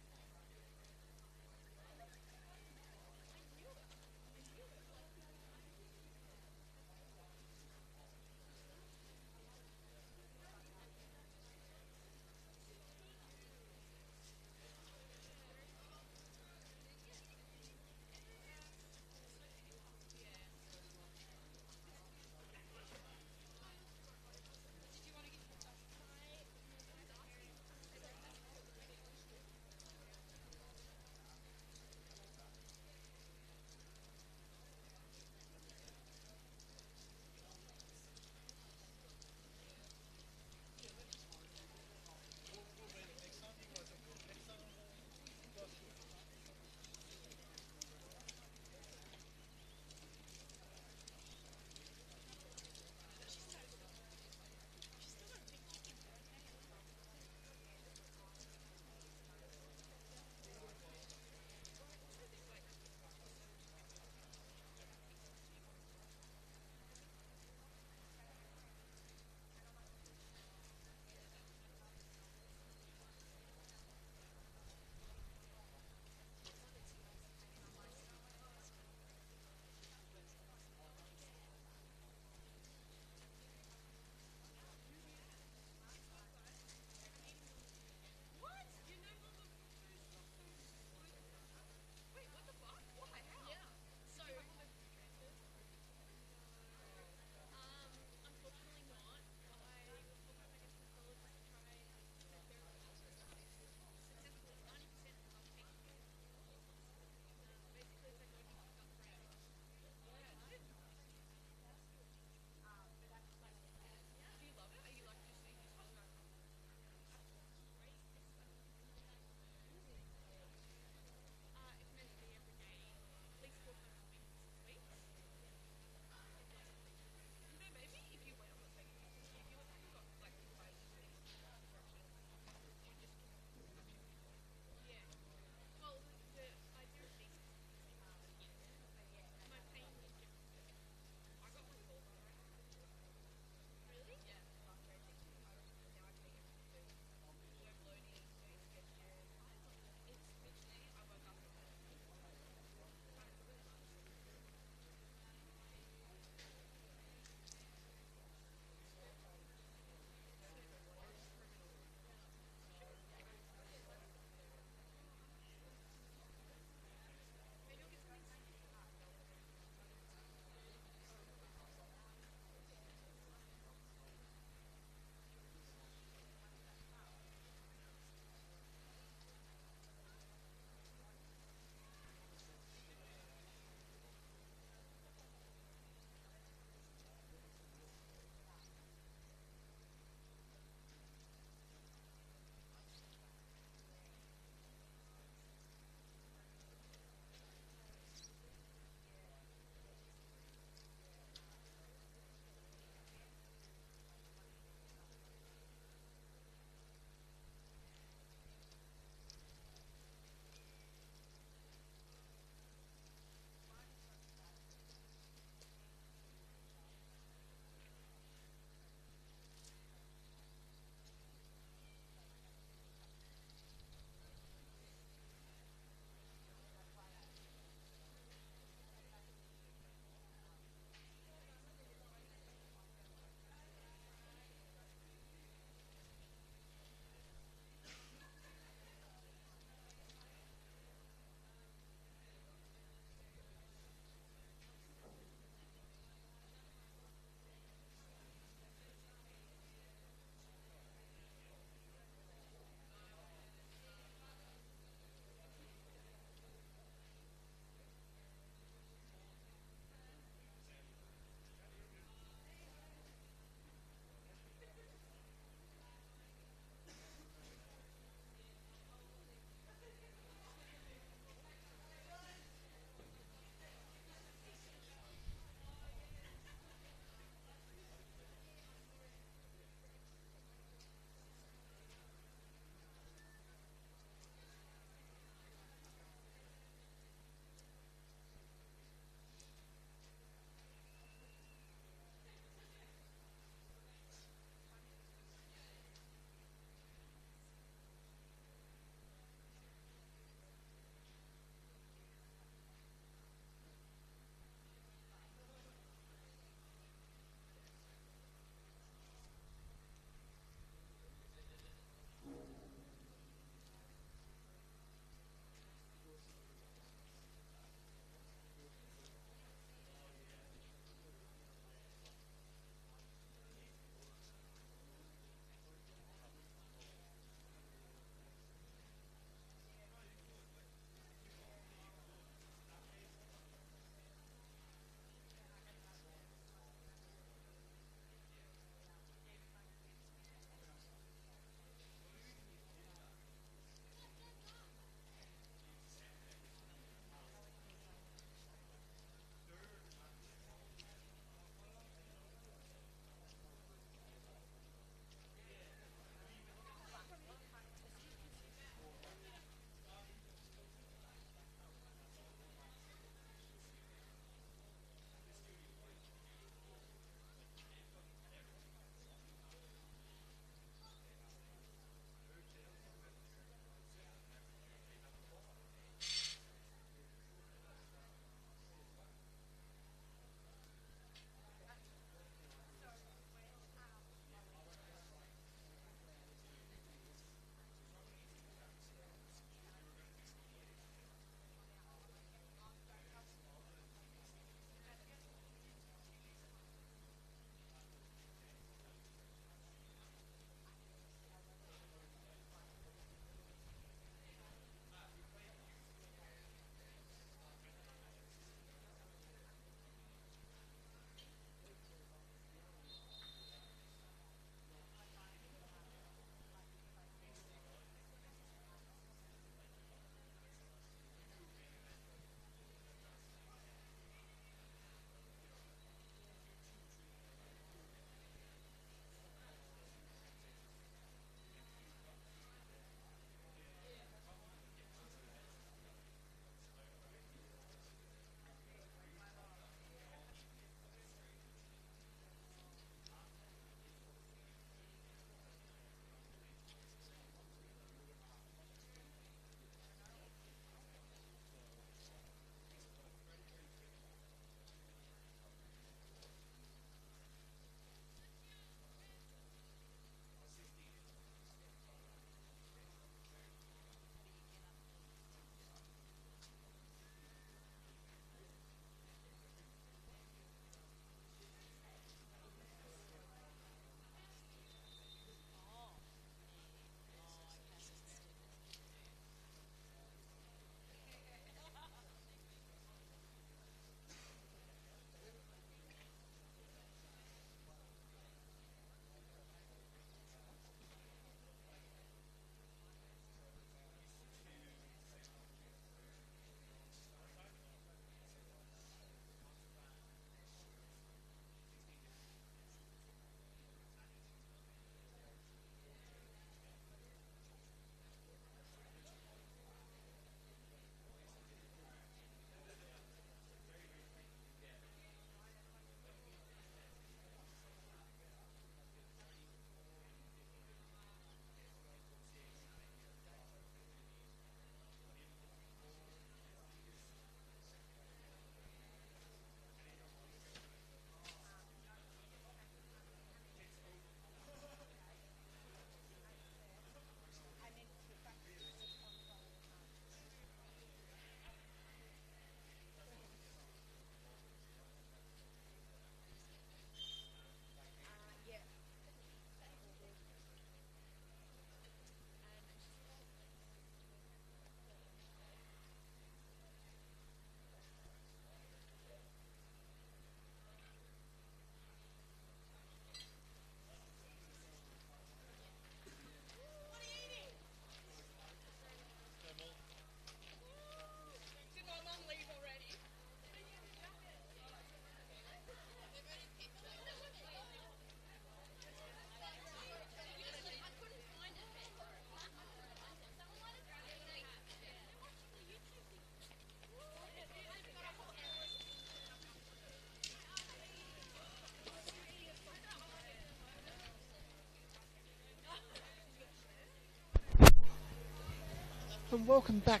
And welcome back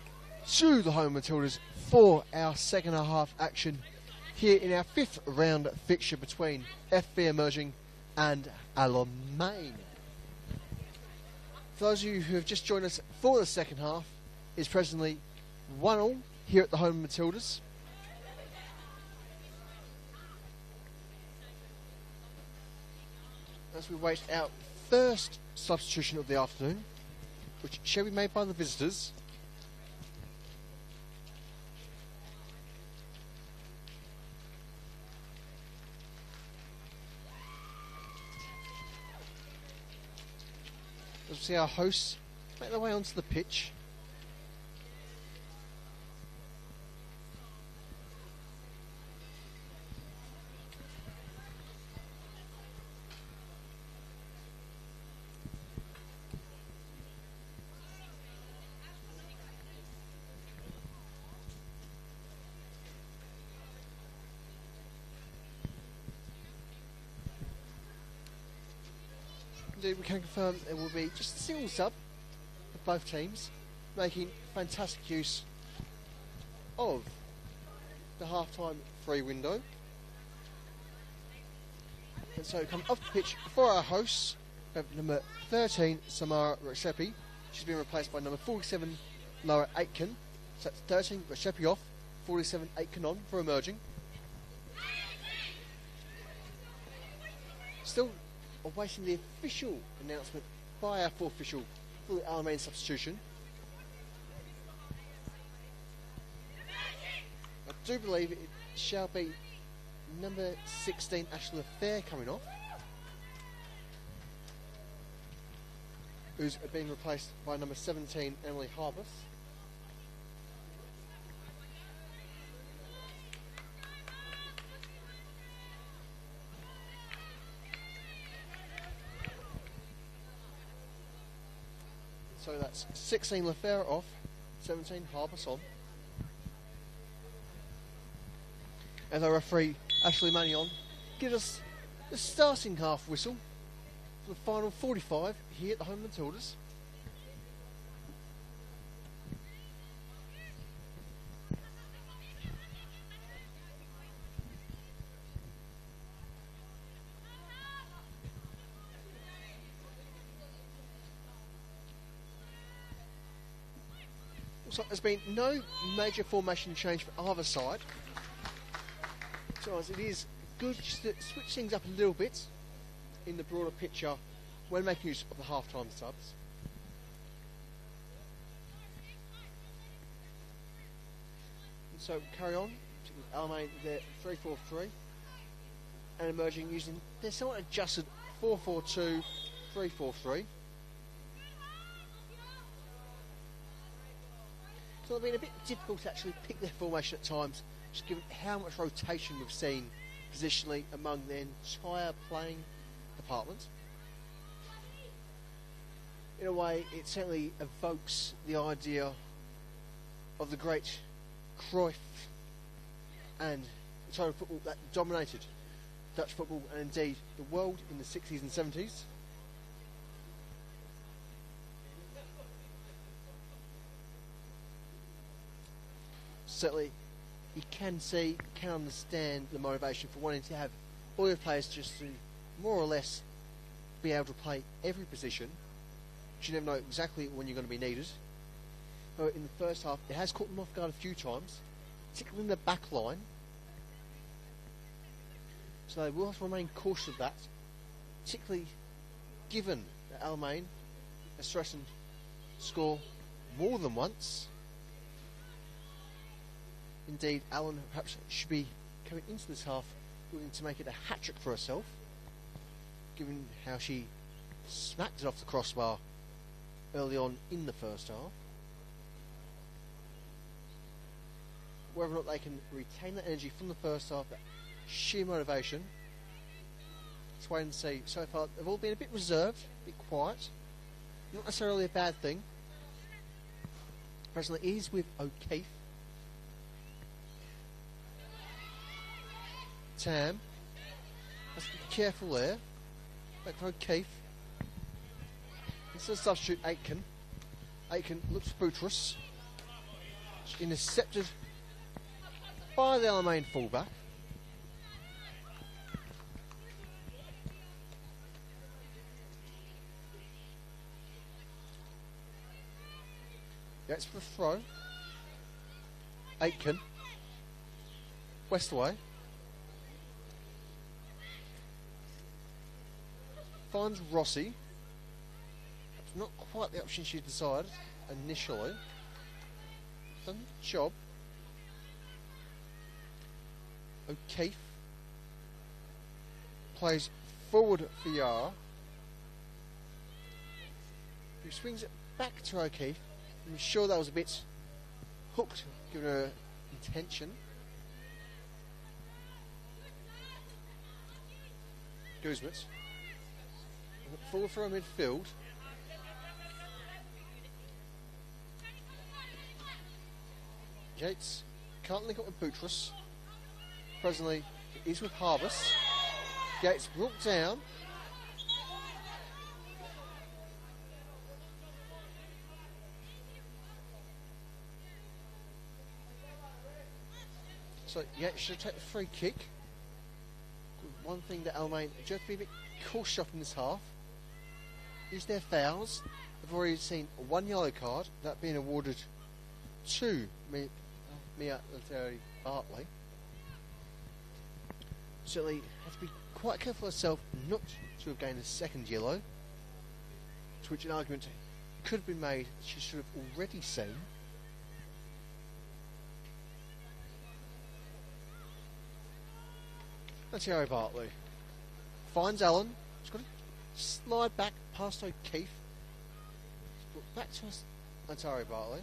to the Home Matildas for our second half action here in our fifth round fixture between FV Emerging and Alamein. For those of you who have just joined us for the second half, it's presently 1-1 here at the Home Matildas. As we wait our first substitution of the afternoon, which shall be made by the visitors. As we see our hosts make their way onto the pitch. Indeed, we can confirm there will be just a single sub of both teams, making fantastic use of the half-time free window. And so come off the pitch for our hosts, we have number 13, Samara Recepi. She's been replaced by number 47, Laura Aitken. So that's 13, Recepi off, 47, Aitken on for Emerging. Still awaiting the official announcement by our fourth official for the Alamein substitution. I do believe it shall be number 16, Ashla Fair, coming off, who's being replaced by number 17, Emily Harbus. So that's 16 Lefebvre off, 17 Harbus on. As our referee Ashley Manion gives us the starting half whistle for the final 45 here at the Home Matildas. Looks like there's been no major formation change for either side. So as it is good just to switch things up a little bit in the broader picture when making use of the half-time subs. And so carry on, Alamein their 3-4-3 and Emerging using their somewhat adjusted 4-4-2, 3-4-3. So it's been a bit difficult to actually pick their formation at times, just given how much rotation we've seen positionally among the entire playing department. In a way, it certainly evokes the idea of the great Cruyff and the total football that dominated Dutch football and indeed the world in the 60s and 70s. Certainly, you can see, can understand the motivation for wanting to have all your players just to more or less be able to play every position, but you never know exactly when you're going to be needed. But in the first half, it has caught them off guard a few times, particularly in the back line. So they will have to remain cautious of that, particularly given that Alamein has threatened to score more than once. Indeed, Alan perhaps should be coming into this half looking to make it a hat-trick for herself, given how she smacked it off the crossbar early on in the first half. Whether or not they can retain that energy from the first half, that sheer motivation, let's wait and see. So far, they've all been a bit reserved, a bit quiet. Not necessarily a bad thing. Presently, it is with O'Keefe. Tam. Let's be careful there. Back for O'Keefe. This is a substitute Aitken. Aitken looks for Boutros. Intercepted by the Alamein fullback. Gets for the throw. Aitken. Westaway. Finds Rossi. That's not quite the option she decided initially. Done the job. O'Keefe plays forward for Yara, who swings it back to O'Keefe. I'm sure that was a bit hooked, given her intention. Guzmans. Forward for a midfield. Yates can't link up with Boutros. Presently, he's with Harvest. Yates brought down. So Yates should take the free kick. One thing that Alamein just be a bit cautious in this half is their fouls. They've already seen one yellow card, that being awarded to Mia Bartley. Certainly have to be quite careful herself not to have gained a second yellow, to which an argument could have been made she should have already seen. That's Harry Bartley. Finds Allen. She's got to slide back past O'Keefe. Back to us. That's Harry Bartley.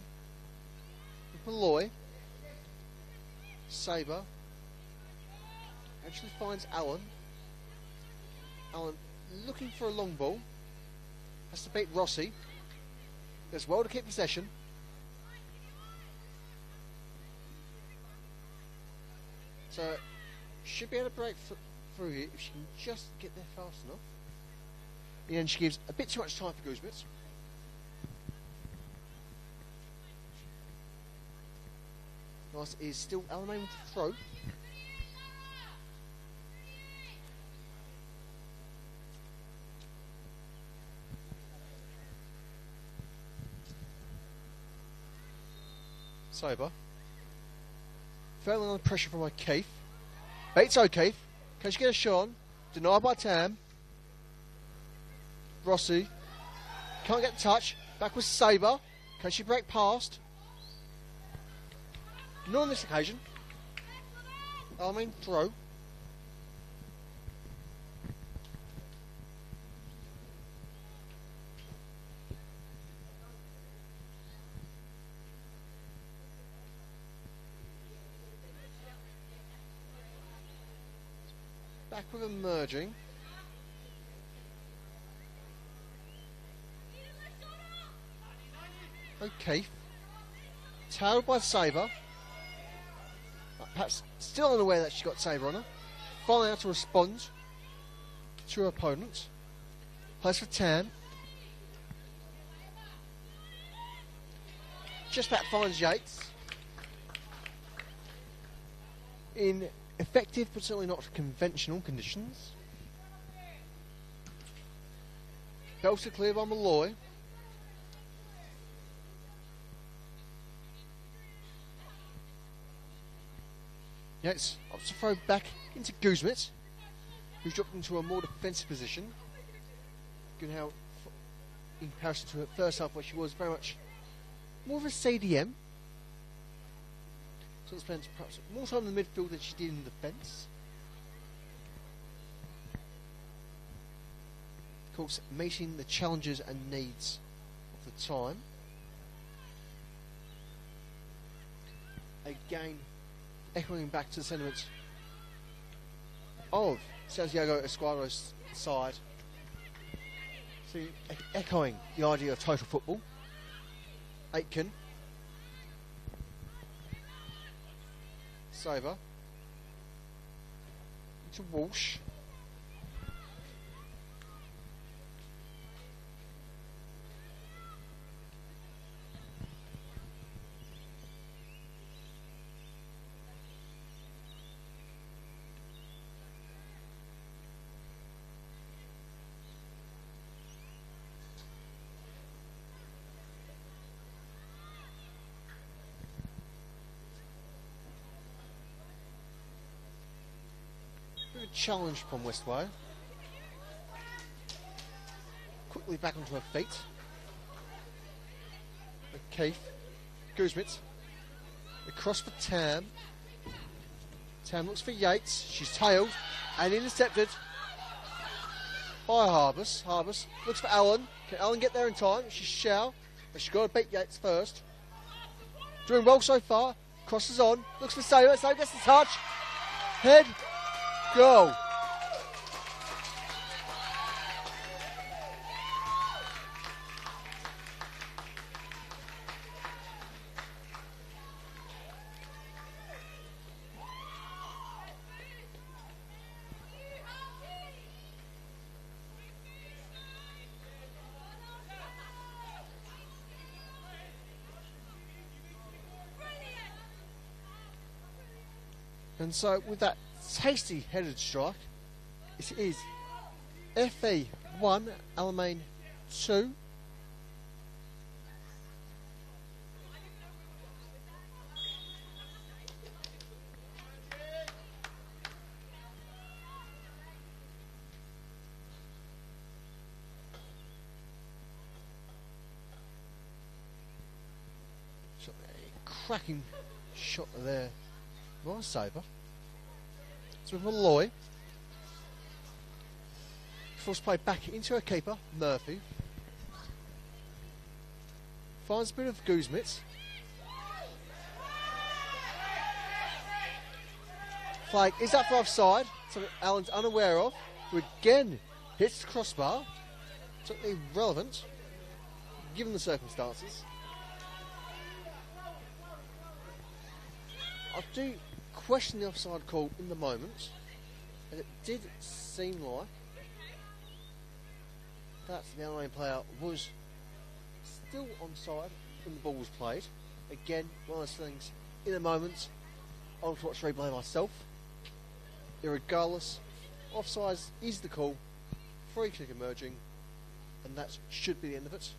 Malloy. Sabre. Actually finds Allen. Allen looking for a long ball. Has to beat Rossi. Does well to keep possession. So should be able to break through here if she can just get there fast enough. In the end, she gives a bit too much time for Guzmans. Nice is still Alamein with the throw. Sabre. Failing under pressure from O'Keefe. Bates O'Keefe. Can she get a shot on? Denied by Tam. Rossi. Can't get the touch. Back with Sabre. Can she break past? Not on this occasion. Alamein throw. Back with emerging. O'Keefe. Tailed by Sabre. Perhaps still unaware that she got Sabre on her. Finally out to respond to her opponent. Plays for Tam. Just about finds Yates. In effective but certainly not conventional conditions. Belted clear by Malloy. Yates opts to throw back into Guzmans, who's dropped into a more defensive position. Given how, in comparison to her first half, where she was very much more of a CDM. So spends perhaps more time in the midfield than she did in defence. Of course, meeting the challenges and needs of the time. Again, echoing back to the sentiments of Santiago Esquadro's side. So, echoing the idea of total football. Aitken. Sabre. To Walsh. challenge from Westway. Quickly back onto her feet. Keith. Guzmit. Across for Tam. Tam looks for Yates. She's tailed and intercepted by Harbus. Harbus looks for Allen. Can Allen get there in time? She shall. But she's got to beat Yates first. Doing well so far. Crosses on. Looks for Saber. Saber gets the touch. Head. Goal. And so with that tasty headed strike, it is FE 1, Alamein 2. So a cracking shot there. Nice saver. So with Malloy. Force play back into her keeper, Murphy. Finds a bit of Guzmit. Flag is up for offside, something Allen's unaware of, who again hits the crossbar. Certainly relevant, given the circumstances. I do question the offside call in the moment, and it did seem like that the Alamein player was still onside when the ball was played. Again, one of those things in a moment. I'll watch replay myself. Irregardless, offside is the call. Free kick emerging, and that should be the end of it.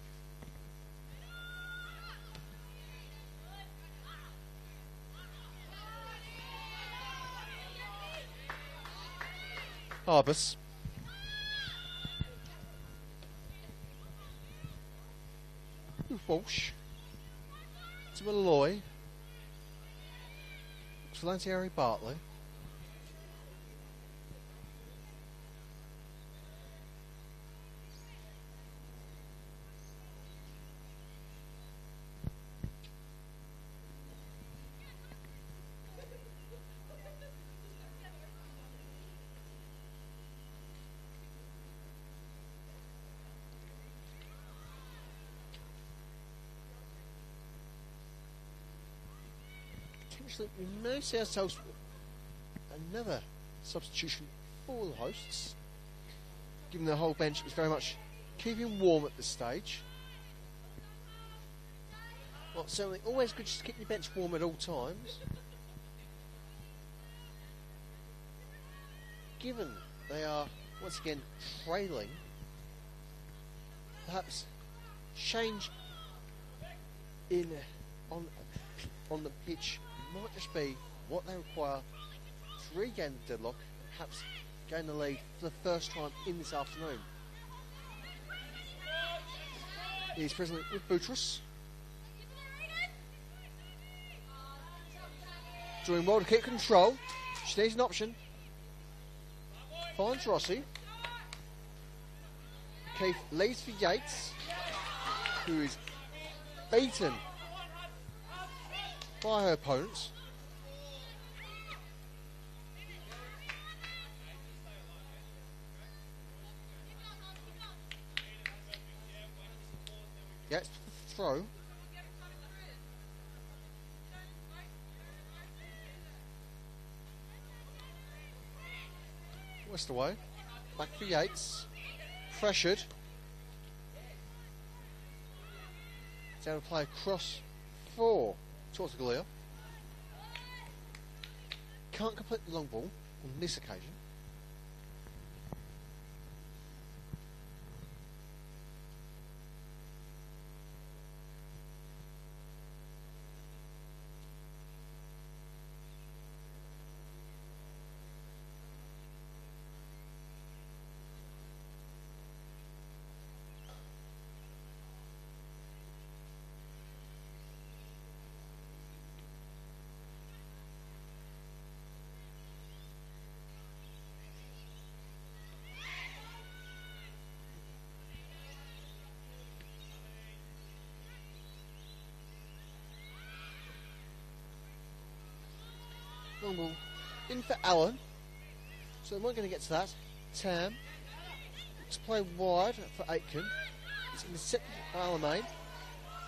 Harbus. Walsh. To Malloy. To Lantieri Bartley. We may see ourselves another substitution for the hosts, given the whole bench was very much keeping warm at this stage. Well, certainly always good just to keep your bench warm at all times. Given they are once again trailing, perhaps change in on the pitch might just be what they require to regain the deadlock, perhaps gain the lead for the first time in this afternoon. He's presently with Boutros. Doing well to keep control. She needs an option. Finds Rossi. Keith leads for Yates, who is beaten by her opponents. Yates throw. West away. Back for Yates. Pressured. Down to play across for Tortoglia. Can't complete the long ball on this occasion. handball in for Allen. So we're going to get to that. Tam. To play wide for Aitken. It's intercepted by Alamein.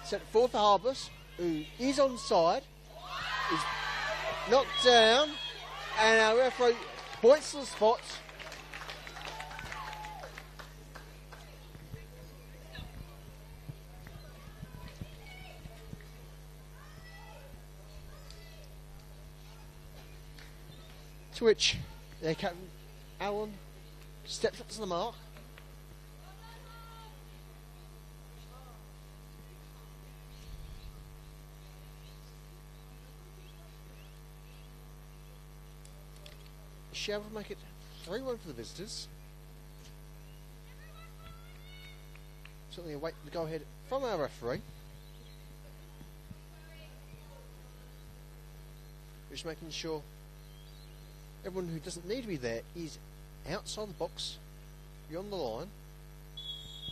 Set forward for Harbus, who is onside. Is knocked down. And our referee points to the spot. To which their captain Allen steps up to the mark. Shall we make it 3-1 for the visitors? Certainly await the go ahead from our referee. Just making sure everyone who doesn't need to be there is outside the box, beyond the line.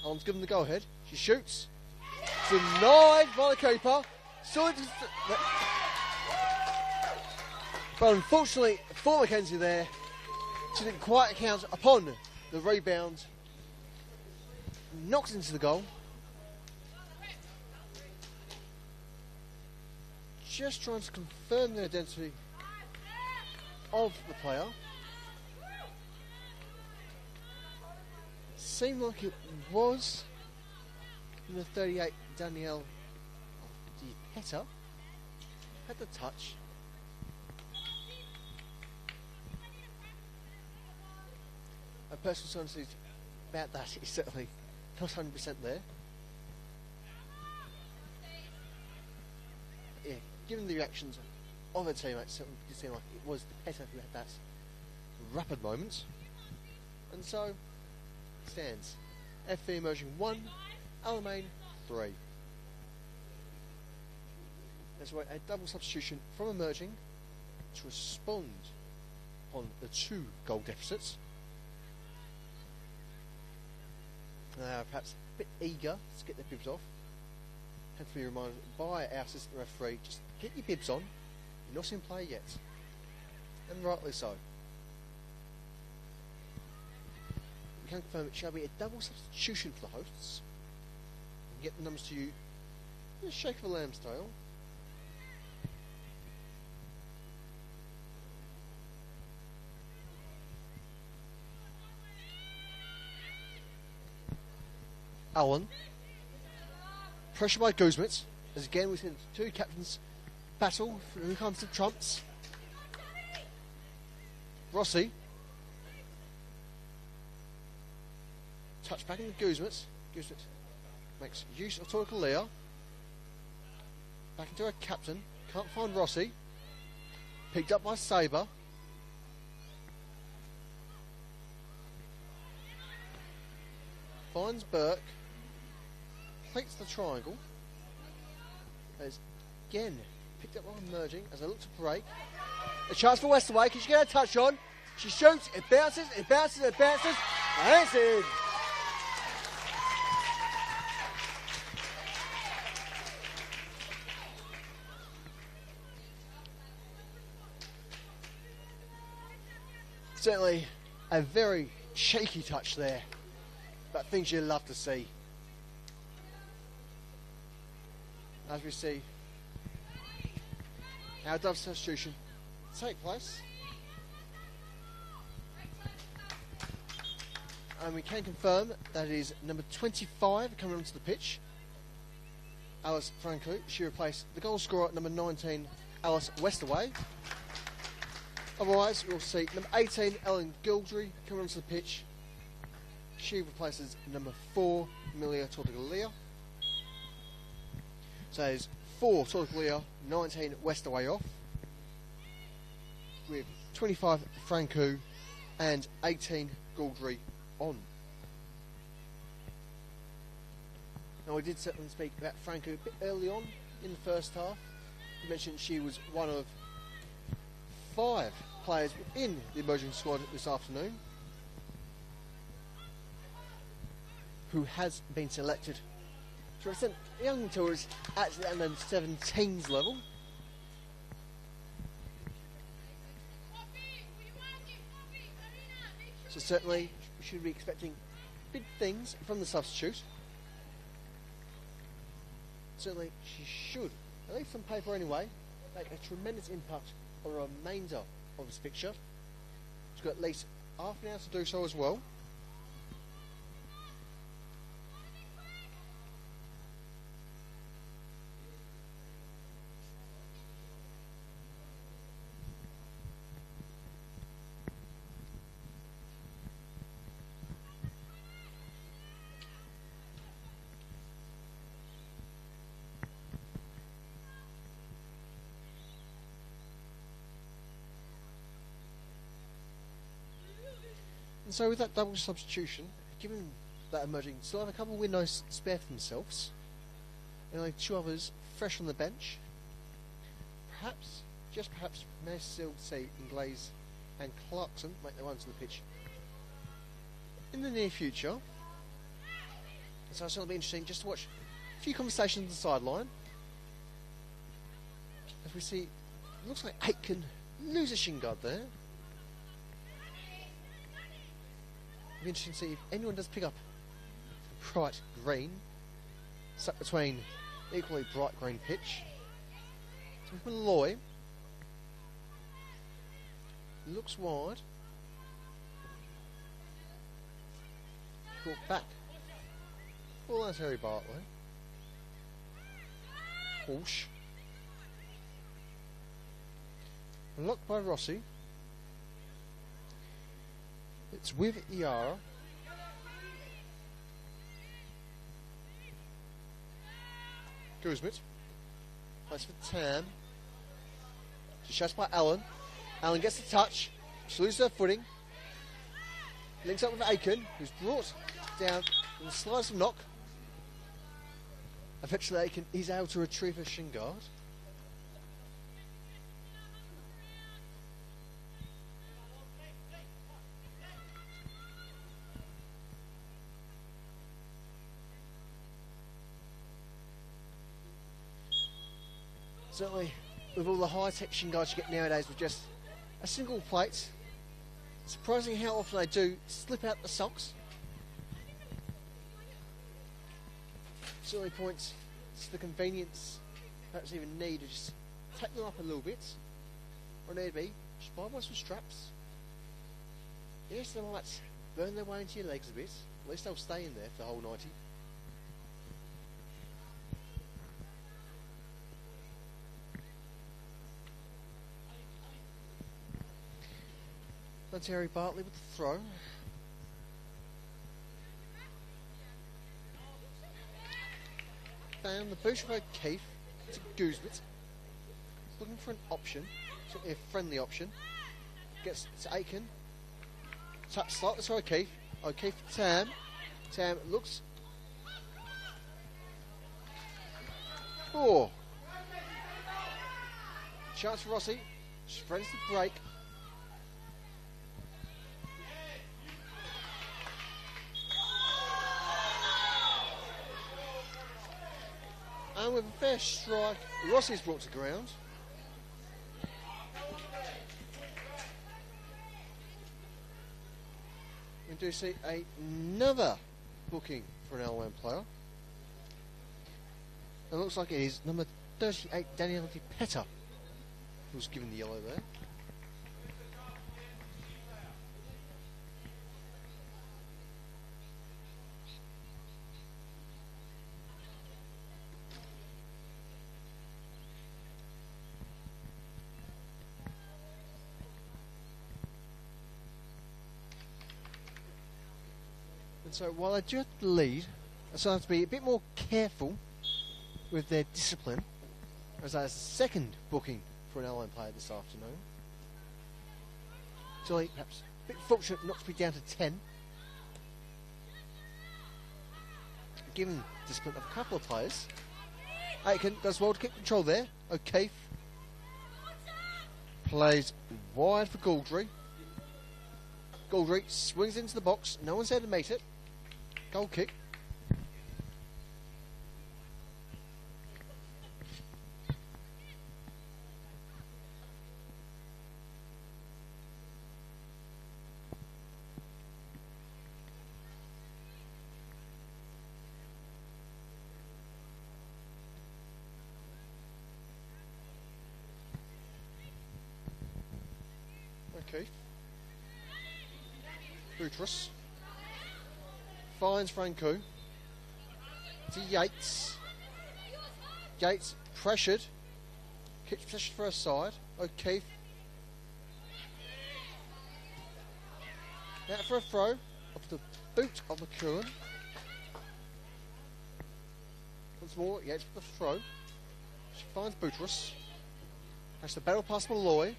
Alan's given the go ahead. She shoots. Denied by the keeper. But unfortunately for Mackenzie there, she didn't quite count upon the rebound. Knocks into the goal. Just trying to confirm the identity of the player. Seemed like it was number 38, Danielle Di Petta. Had the touch. My personal sense about that is certainly not 100% there. Yeah, given the reactions of her teammates, it did seem like it was the Petta who had that rapid moment. And so, stands FV Emerging 1, Alamein 3. There's a double substitution from Emerging to respond on the 2 goal deficits. Perhaps a bit eager to get their bibs off. Hopefully reminded by our assistant referee, just get your bibs on. You're not in play yet. And rightly so. We can confirm it shall be a double substitution for the hosts. And get the numbers to you in a shake of a lamb's tail. Allen. Pressure by Guzmitz. As again we've seen 2 captains battle for who comes to trumps. Rossi. Touch back into Guzmitz. Guzmitz makes use of Torcalia. Back into her captain. Can't find Rossi. Picked up by Sabre. Finds Burke. Completes the triangle. As again picked up by Emerging as they look to break. A chance for Westerway. Can she get a touch on? She shoots, it bounces, it bounces, it bounces, and it's in. Certainly a very shaky touch there, but things you love to see. As we see our double substitution take place. And we can confirm that it is number 25 coming onto the pitch, Alice Franco. She replaced the goal scorer, number 19, Alice Westerway. Otherwise, we'll see number 18, Ellen Gildry, coming onto the pitch. She replaces number 4, Amelia Tortogalia. So there's 4 Tortogalia, 19 Westerway off, with 25 Franco and 18 Gildry on. Now we did certainly speak about Franco a bit early on in the first half. You mentioned she was one of 5 players in the emerging squad this afternoon who has been selected to represent young tourists at the under-17s level. So certainly we should be expecting big things from the substitute. Certainly she should, at least on paper anyway, make a tremendous impact on the remainder of this fixture. She's got at least half an hour to do so as well. And so with that double substitution, given that emerging, still have a couple of windows spare for themselves, and only two others fresh on the bench. Perhaps, just perhaps, may still see Inglaze and Clarkson make their way onto the pitch in the near future. So it's going to be interesting just to watch a few conversations on the sideline. As we see, it looks like Aitken lose a shin guard there. It'll be interesting to see if anyone does pick up bright green, stuck between equally bright green pitch. So with Malloy, looks wide, brought back. Well, that's Harry Bartley. Walsh. Unlocked by Rossi. It's with Iara. Guzmit. Plays for Tam. She's shot by Allen. Allen gets the touch. She loses her footing. Links up with Aiken, who's brought down and slides some knock. Eventually Aiken is able to retrieve her shin guard. Certainly, with all the high-tech shin guards you get nowadays with just a single plate, surprising how often they do slip out the socks. Certainly points to the convenience, perhaps even need to just tack them up a little bit, or need to be, just buy one some straps. Yes, they might burn their way into your legs a bit, at least they'll stay in there for the whole 90. Terry Bartley with the throw. Found the bush of O'Keefe to Guzmit. Looking for an option, certainly a friendly option. Gets to Aiken. Touch slightly to O'Keefe. O'Keefe to Tam. Tam looks. Oh. Chance for Rossi. She friends the break. And with a fair strike, Rossi's brought to ground. We do see another booking for an Alamein player. It looks like it is number 38, Daniel Petta, who's given the yellow there. And so while I do have to lead, I still have to be a bit more careful with their discipline, as that is the second booking for an Alamein player this afternoon. So perhaps a bit fortunate not to be down to 10, given discipline of a couple of players. Aiken does well to keep control there. O'Keefe plays wide for Gouldry. Gouldry swings into the box. No one's there to meet it. Goal kick. O'Keefe. Boutros. Finds Franco. To Yates. Yates pressured. Keeps pressured for a side. O'Keefe. Out for a throw. Off the boot of McCowan. Once more, Yates with the throw. She finds Boutros. Has the battle past Malloy.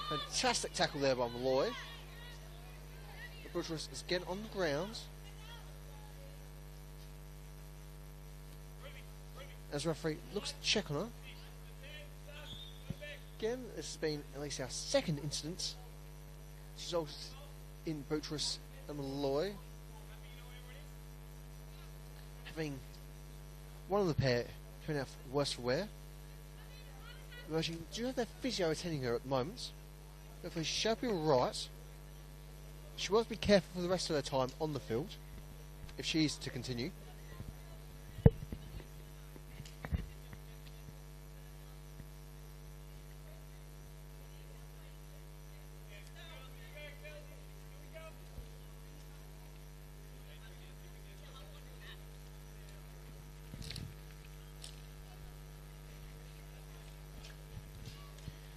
Fantastic tackle there by Malloy. Boutros is again on the ground. As referee looks to check on her. Again, this has been at least our second incident. It's resulted in Boutros and Malloy having one of the pair coming out worse for wear. Emerging, do you have their physio attending her at the moment? Hopefully she shall be alright. She will have to be careful for the rest of her time on the field, if she is to continue.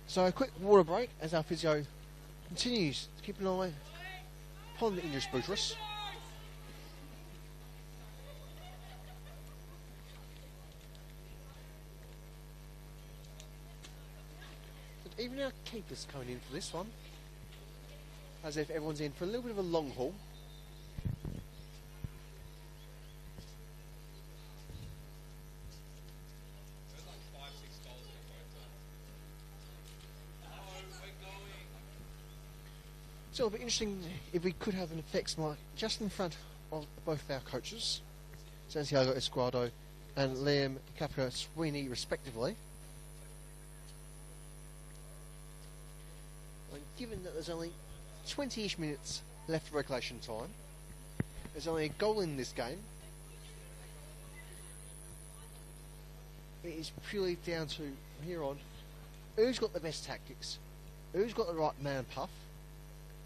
So a quick water break as our physio continues to keep an eye upon the injured Boutros. But even our keeper's coming in for this one, as if everyone's in for a little bit of a long haul. So it'll be interesting if we could have an effects mark just in front of both our coaches, Santiago Esquardo and Liam Capra Sweeney respectively. And given that there's only 20-ish minutes left of regulation time, there's only a goal in this game, it is purely down to, from here on, who's got the best tactics, who's got the right man puff,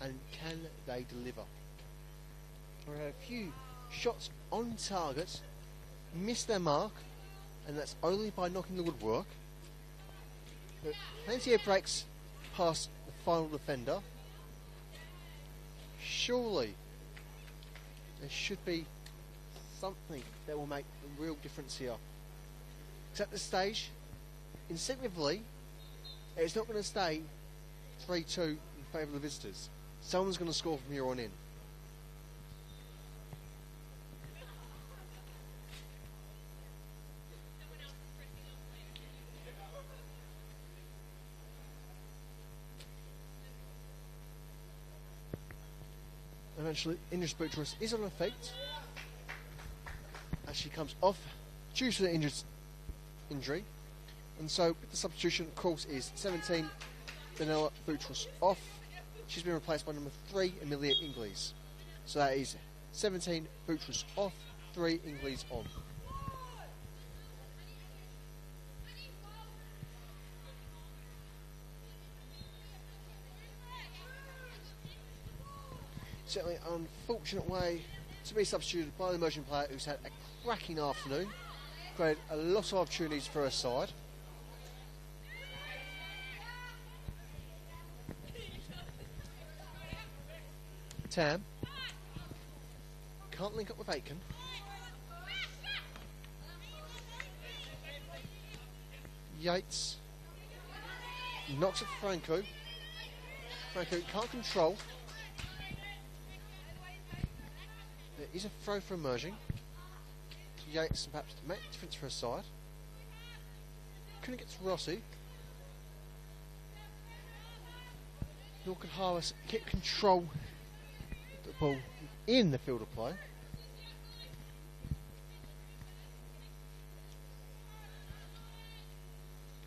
and can they deliver? We had a few shots on target, missed their mark, and that's only by knocking the woodwork. But plenty of breaks past the final defender. Surely there should be something that will make a real difference here. Because at this stage, instinctively, it's not going to stay 3-2 in favour of the visitors. Someone's going to score from here on in. Eventually, Indus Boutros is on her feet as she comes off due to the injury. And so, with the substitution, of course, is 17, Danella Boutros off. She's been replaced by number 3, Amelia Ingles. So that is 17 Boutros off, 3 Ingles on. Certainly an unfortunate way to be substituted by the emerging player who's had a cracking afternoon. Created a lot of opportunities for her side. Tam can't link up with Aiken. Yates knocks at Franco. Franco can't control. There is a throw for emerging. Yates perhaps to make a difference for her side. Couldn't get to Rossi. Nor could Harris keep control the ball in the field of play.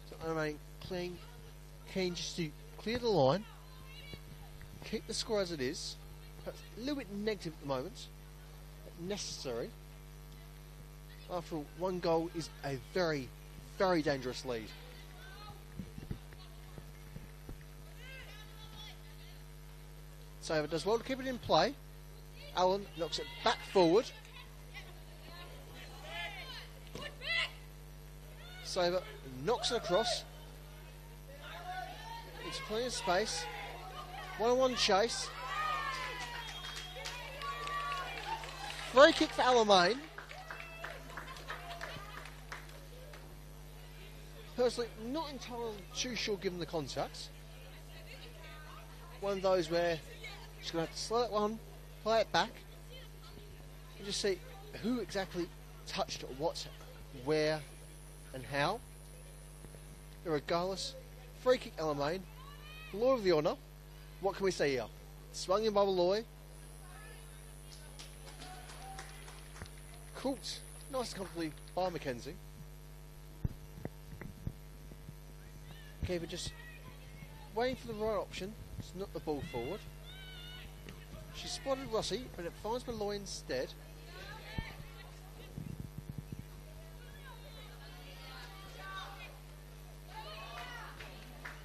So Alamein keen just to clear the line, keep the score as it is. Perhaps a little bit negative at the moment, but necessary. After all, one goal is a very, very dangerous lead Saver does well to keep it in play. Allen knocks it back forward. Saver knocks it across. It's plenty of space. 1-on-1 chase. Free kick for Alamein. Personally, not entirely too sure given the contact. One of those where she's going to have to slow it one, play it back, and just see who exactly touched what, where, and how. Regardless, free kick Alamein. Law of the honour. What can we see here? Swung in by Malloy. Caught nice and comfortably by Mackenzie. Keeper just waiting for the right option. It's not the ball forward. She spotted Rossi, but it finds Malloy instead.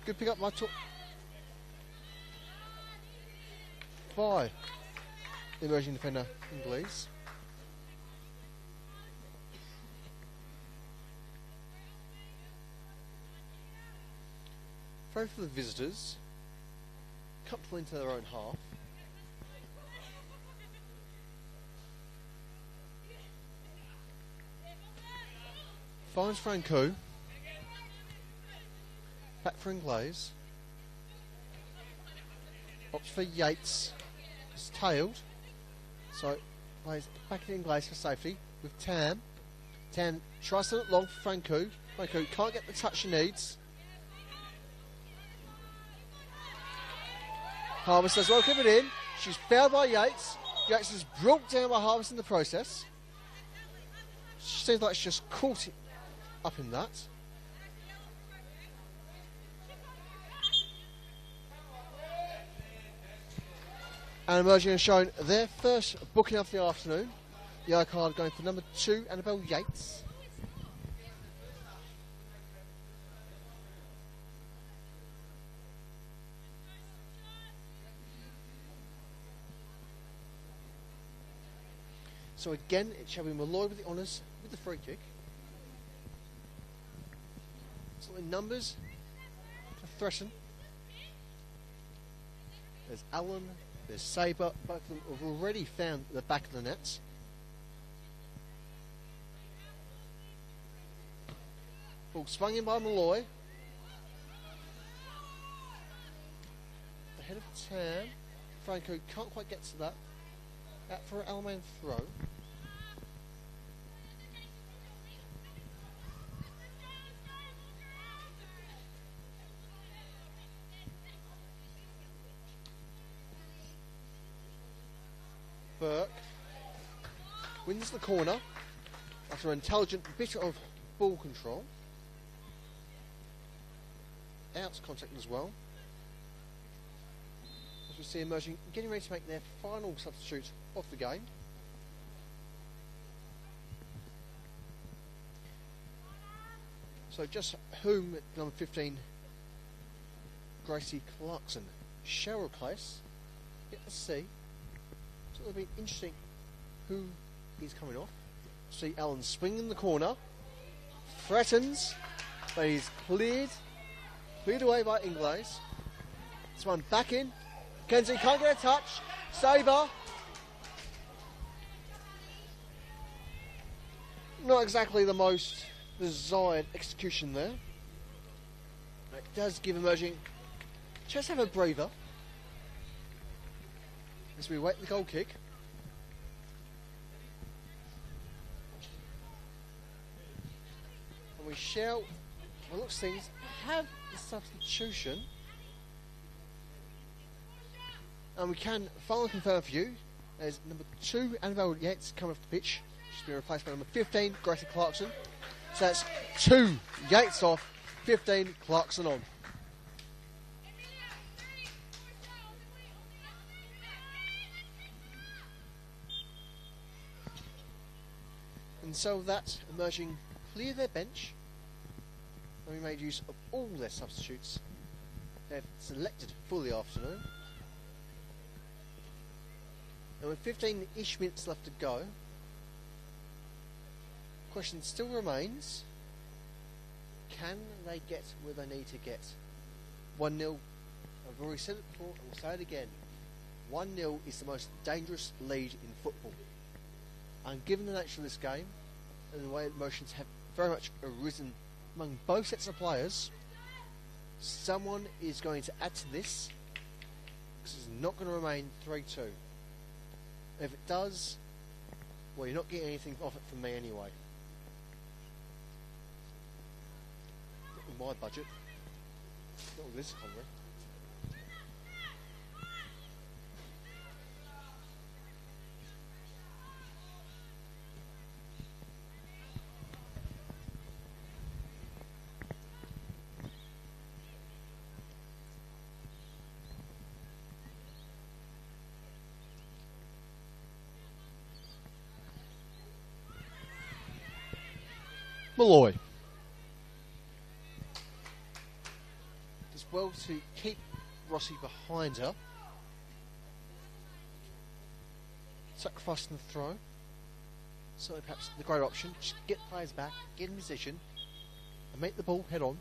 Good pick up by by the emerging defender Ingles. Throw for the visitors. Comfortably into their own half. Finds Franco. Back for Ingles. Opts for Yates. It's tailed. So plays back in Ingles for safety with Tam. Tam tries to look long for Franco. Franco can't get the touch he needs. Harvest does well, keep it in. She's fouled by Yates. Yates is brought down by Harvest in the process. She seems like she's just caught it up in that. And emerging and showing their first booking of the afternoon. The yellow card going for number 2, Annabelle Yates. So again, it shall be Malloy with the honours with the free kick. So in numbers to threaten. There's Allen, there's Sabre. Both of them have already found the back of the nets. Ball swung in by Malloy. The head of Tam. Franco can't quite get to that. Out for an Alamein throw. Burke wins the corner after an intelligent bit of ball control. Out contact as well. As we see emerging, getting ready to make their final substitute of the game. So just whom number 15 Gracie Clarkson shall replace, yet to see. So it'll be interesting who is coming off. See Allen swing in the corner, threatens, but he's cleared away by Ingles. This one back in. Kenzie can't get a touch. Sabre. Not exactly the most desired execution there. It does give emerging just have a breather as we wait the goal kick. And we shall, by the looks of things, have the substitution. And we can finally confirm for you as number 2 Annabelle Yates coming off the pitch. She's been replaced by number 15 Gracie Clarkson. So that's 2 Yates off, 15 Clarkson on. And so that emerging clear their bench. And we made use of all their substitutes they've selected for the afternoon. And with 15-ish minutes left to go, question still remains, can they get where they need to get? 1-0, I've already said it before, and we'll say it again. 1-0 is the most dangerous lead in football. And given the nature of this game, and the way emotions have very much arisen among both sets of players, someone is going to add to this, because it's not going to remain 3-2. If it does, well, you're not getting anything off it from me anyway. Not with my budget. Not with this economy. Malloy does well to keep Rossi behind her, sacrificing the throw. So perhaps the great option, just get players back, get in position, and make the ball head on.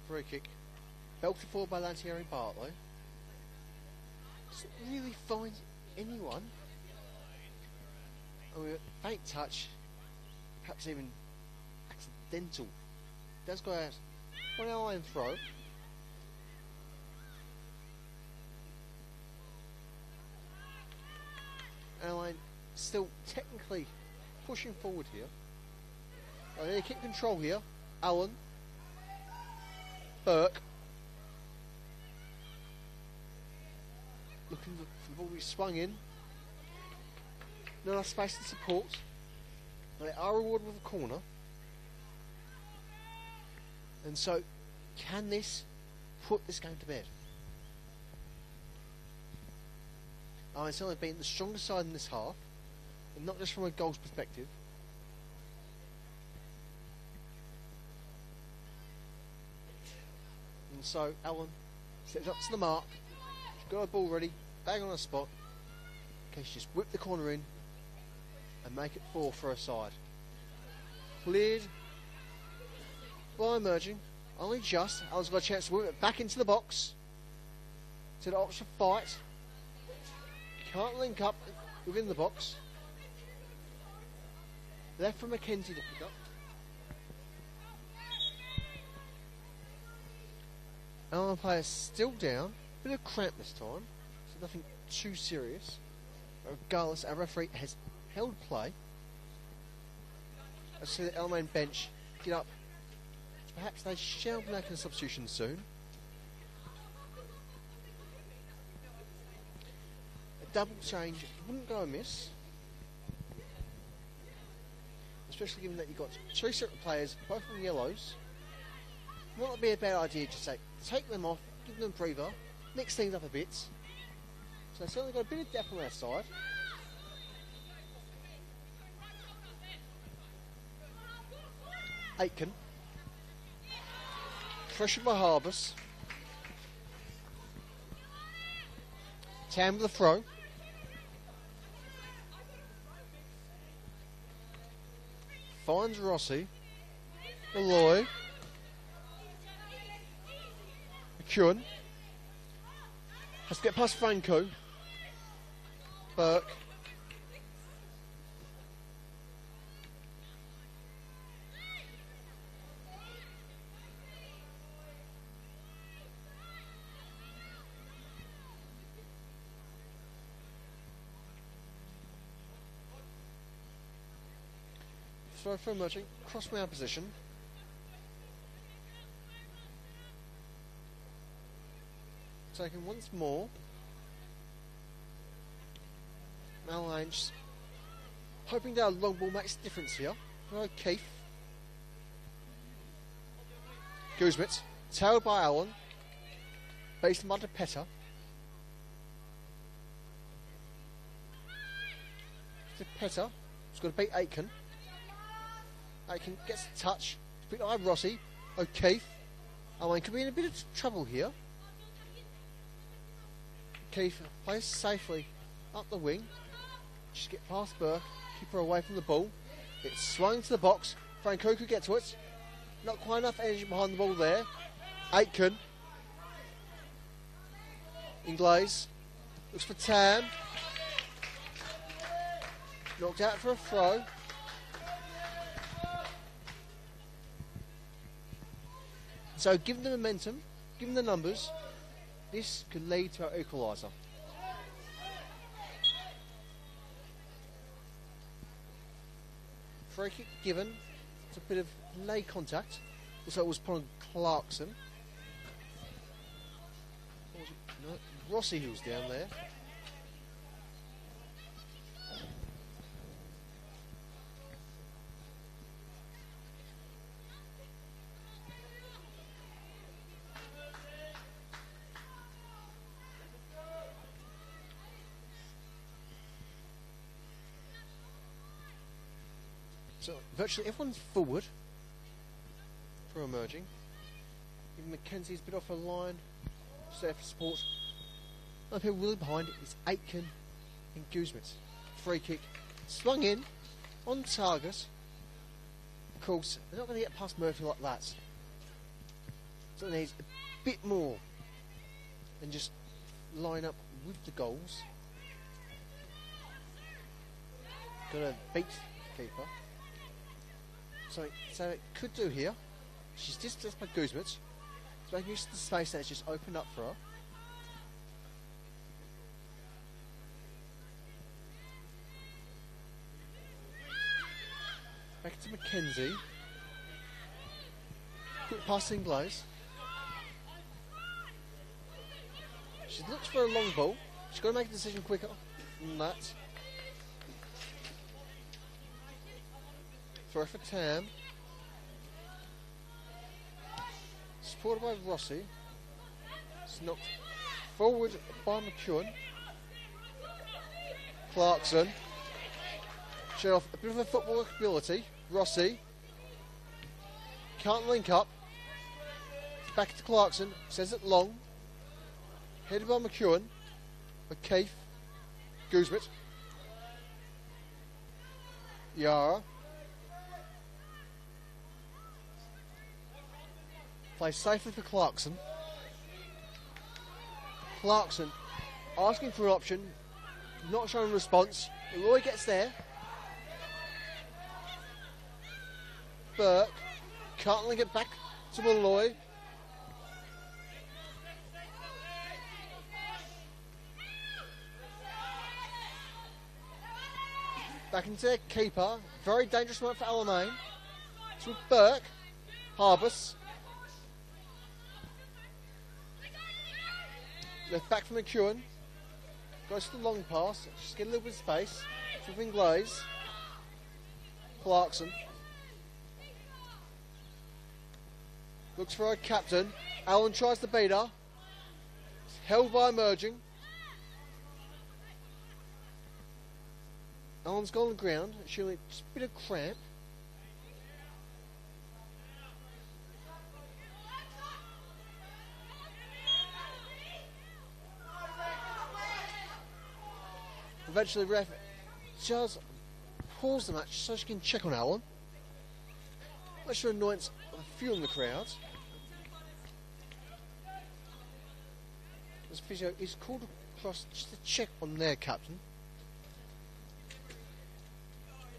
Free kick, belted forward by Lantieri Bartley. Doesn't really find anyone. And with a faint touch, perhaps even accidental, does go out for an Alamein throw. Alamein still technically pushing forward here. They need to keep control here. Allen. Burke. Looking for the ball to be swung in. Not enough space to support. They are rewarded with a corner. And so, can this put this game to bed? It's only been the strongest side in this half, and not just from a goals perspective. And so Allen steps up to the mark. She's got her ball ready, bang on the spot. Can she just whip the corner in and make it 4 for her side? Cleared by emerging, only just. Allen's got a chance to whip it back into the box. To the option fight. Can't link up within the box. Left for Mackenzie to pick up. Allen player still down. Bit of cramp this time, so nothing too serious. Regardless, our referee has held play. I see the Alamein bench get up. Perhaps they shall be making a substitution soon. A double change wouldn't go amiss, especially given that you've got 2 separate players, both in yellows. Might not be a bad idea to say, take them off, give them a breather, mix things up a bit. So they've certainly got a bit of depth on our side. Aitken. Pressured by Harbus. Tam with the throw. Finds Rossi. Malloy. McEwen. Has to get past Franco. Burke. Throw for emerging, cross my position. Taken once more. Alamein just hoping that a long ball makes a difference here. O'Keefe. Guzmit, tailed by Allen. Face the Mudder Petter. To Petter. He's got to beat Aitken. Aitken gets a touch. Bit eye Rossi. O'Keefe. Alamein could be in a bit of trouble here. O'Keefe plays safely up the wing. Just get past Burke. Keep her away from the ball. It's swung to the box. Franco could get to it. Not quite enough energy behind the ball there. Aitken. Inglaze. Looks for Tam. Knocked out for a throw. So given the momentum, given the numbers, this could lead to our equaliser. Free kick given. It's a bit of lay contact. Also it was put on Clarkson. No, Rossi who was down there. So virtually everyone's forward for emerging. Even Mackenzie's a bit off her line, just there for support. Other people really behind it is Aitken and Guzman. Free kick swung in on target. Of course, they're not going to get past Murphy like that. So it needs a bit more than just line up with the goals. Got to beat the keeper. So it could do here. She's displaced by Guzman. She's making use of the space that's just opened up for her. Back to Mackenzie. Quick passing Blaze. She looks for a long ball. She's got to make a decision quicker than that. Throw for Tam. Supported by Rossi. It's knocked forward by McEwen. Clarkson. Showed off a bit of a football ability. Rossi. Can't link up. Back to Clarkson. Says it long. Headed by McEwen. O'Keefe. Guzman. Yara. Plays safely for Clarkson. Clarkson asking for an option, not showing a response. Roy gets there. Burke can't link it back to Malloy. Back into their keeper. Very dangerous moment for Alamein. To Burke. Harbus. Left back from McEwen. Goes to the long pass. Just get a little bit of space. With Inglaze. Clarkson. Looks for a captain. Allen tries to beat her. Held by emerging. Allen's gone on the ground. She'll just a bit of cramp. Eventually, the ref just pause the match so she can check on Allen. Much to the annoyance of a few in the crowd. This physio is called across just to check on their captain.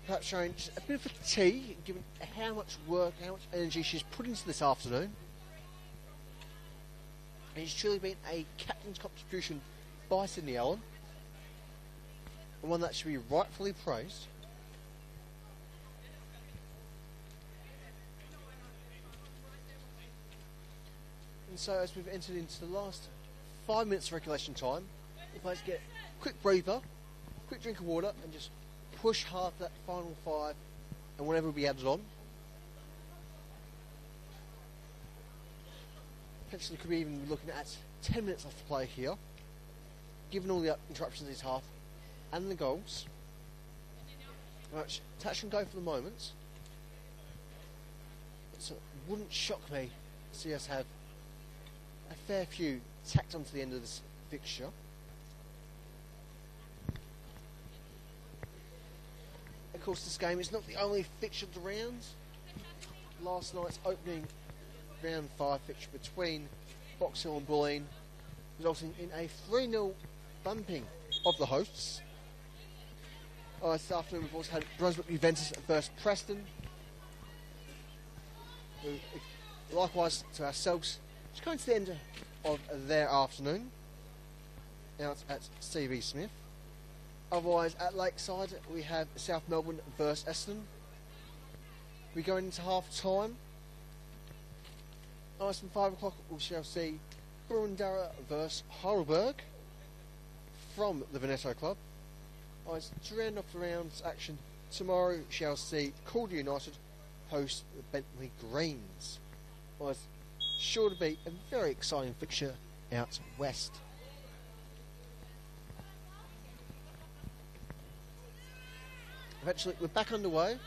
Perhaps showing just a bit of fatigue, given how much work, how much energy she's put into this afternoon. And it's truly been a captain's contribution by Sydney Allen. And one that should be rightfully praised. And so as we've entered into the last 5 minutes of regulation time, the players get a quick breather, quick drink of water, and just push hard for that final 5 and whatever will be added on. Potentially could be even looking at 10 minutes left to play here, given all the interruptions this half and the goals. Right, touch and go for the moment. So it wouldn't shock me to see us have a fair few tacked onto the end of this fixture. Of course, this game is not the only fixture of the round. Last night's opening round 5 fixture between Box Hill and Bulleen, resulting in a 3-0 bumping of the hosts. This afternoon we've also had Brunswick Juventus versus Preston. Likewise to ourselves, just going to the end of their afternoon out at CV Smith. Otherwise at Lakeside we have South Melbourne versus Essendon. We're going into half time. Nice from 5 o'clock we shall see Burundara versus Heidelberg from the Veneto Club. To round off the round's action tomorrow we shall see Calder United host the Bentley Greens. It's sure to be a very exciting fixture out west. Eventually we're back underway.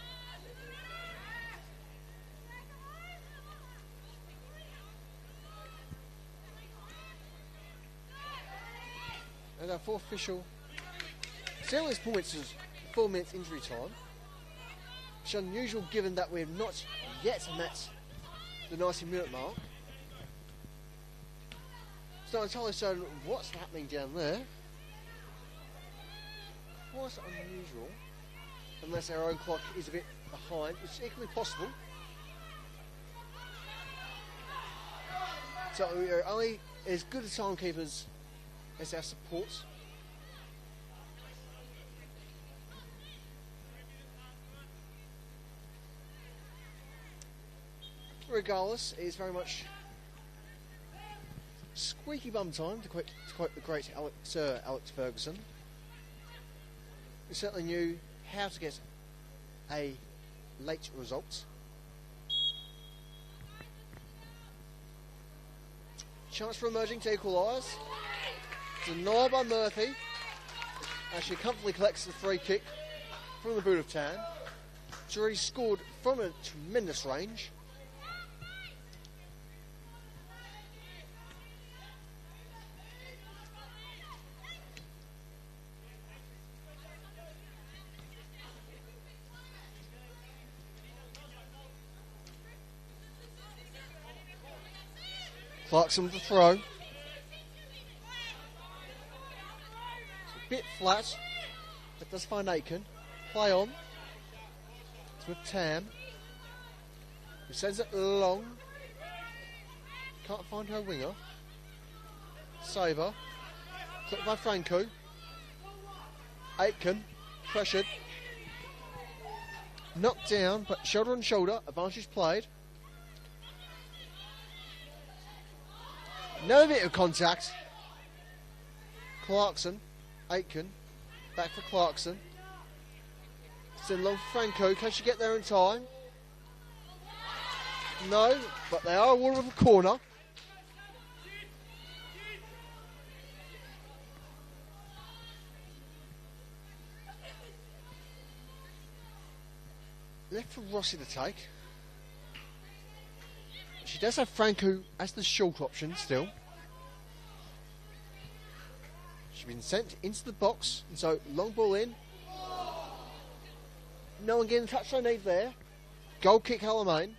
And our fourth official, still this point is 4 minutes injury time, which is unusual given that we've not yet met the 90-minute mark. It's not entirely certain what's happening down there. Quite unusual, unless our own clock is a bit behind, which is equally possible. So we are only as good as timekeepers as our support. Regardless, it is very much squeaky bum time, to quote the great Sir Alex Ferguson. We certainly knew how to get a late result. Chance for emerging to equalise. Denied by Murphy, as she comfortably collects the free kick from the boot of Tan. She's already scored from a tremendous range. Clarkson with the throw. Bit flat, but does find Aiken. Play on. It's with Tam, who sends it long. Can't find her winger. Saver. Clipped by Franco. Aitken, pressured. Knocked down, but shoulder on shoulder. Advantage played. No bit of contact. Clarkson. Aitken, back for Clarkson. Send long for Franco. Can she get there in time? No, but they are awarded with a corner. Left for Rossi to take. She does have Franco as the short option still. She's been sent into the box, and so long ball in. No one getting touch I need there. Goal kick Alamein.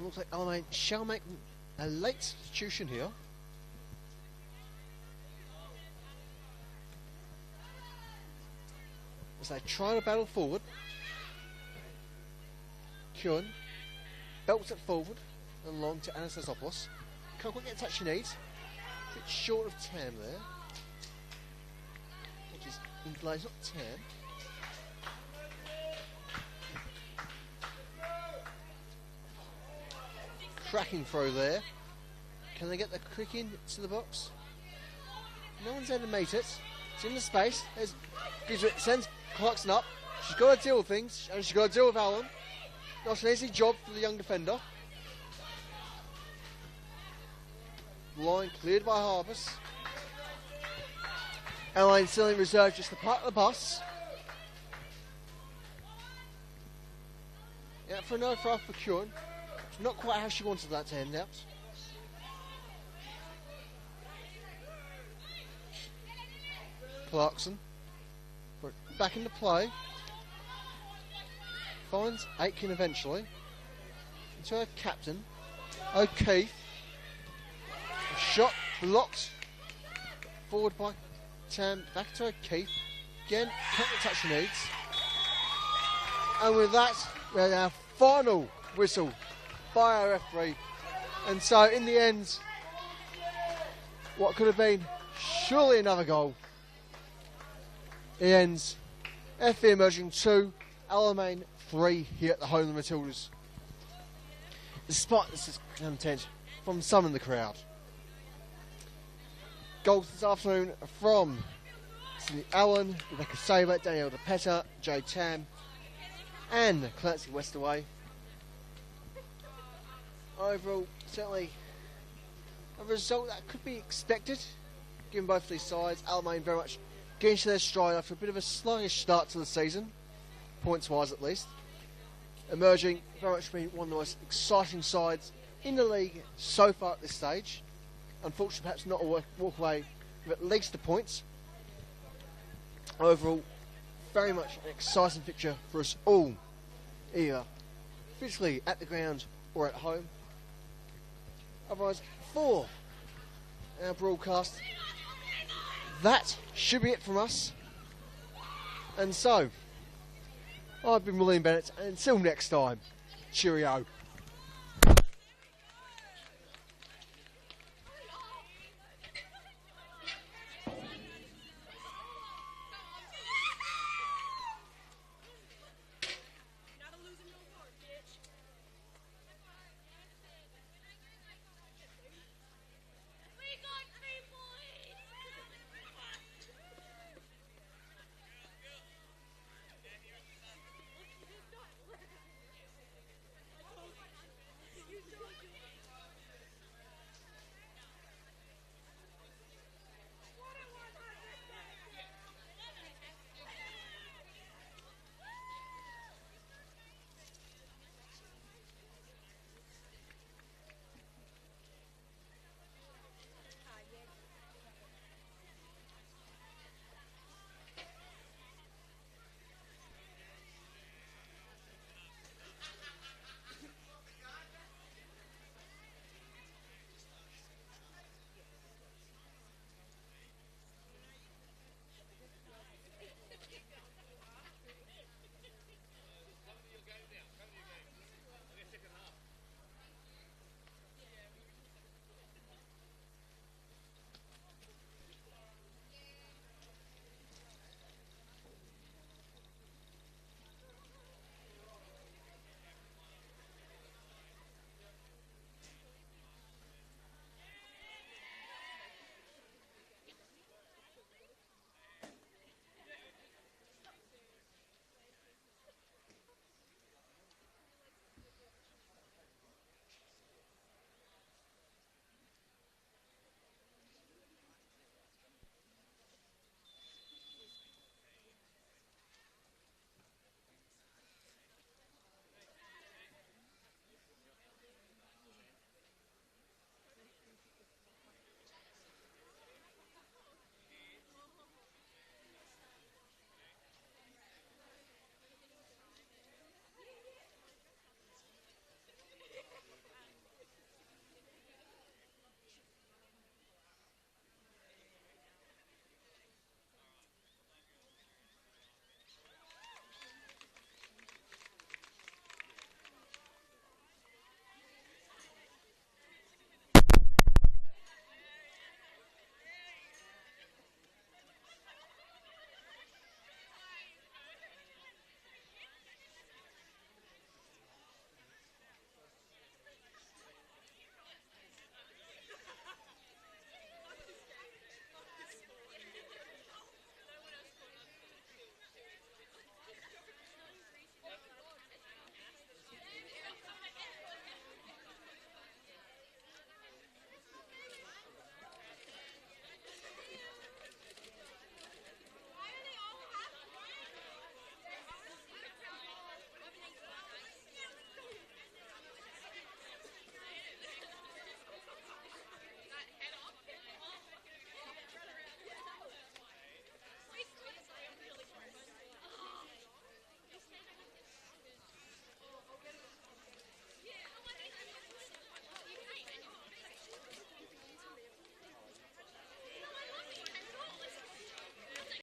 Looks like Alamein shall make a late substitution here. As they try to battle forward. Kuhn belts it forward and long to Anastasopoulos. Can't quite get the touch she needs. A bit short of Tam there. Which is in Glaze, not 10. Cracking throw there. Can they get the kick in to the box? No one's able to meet it. It's in the space. Sends Clarkson up. She's got to deal with things, and she's got to deal with Allen. Not an easy job for the young defender. Line cleared by Harvest. Alamein still in reserve just to park the bus. Yeah, for no throw for Curran. Not quite how she wanted that to end out. Clarkson. Back into play. Finds Aitken eventually. Into her captain. O'Keefe. A shot blocked. Forward by Tam. Back to O'Keefe. Again, can't the touch she needs. And with that, we have our final whistle by our referee. And so in the end, what could have been surely another goal, it ends FV Emerging 2, Alamein 3 here at the home of the Matildas. Despite this discontent from some in the crowd. Goals this afternoon from Cindy Allen, Rebecca Saber, Danielle DePetta, Jay Tam and Clancy Westaway. Overall, certainly a result that could be expected, given both these sides. Alamein very much getting to their stride after a bit of a sluggish start to the season, points-wise at least. Emerging very much being one of the most exciting sides in the league so far at this stage. Unfortunately, perhaps not a walk away with at least the points. Overall, very much an exciting picture for us all, either physically at the ground or at home. Otherwise, for our broadcast, that should be it from us. And so, I've been William Bennett, and until next time, cheerio.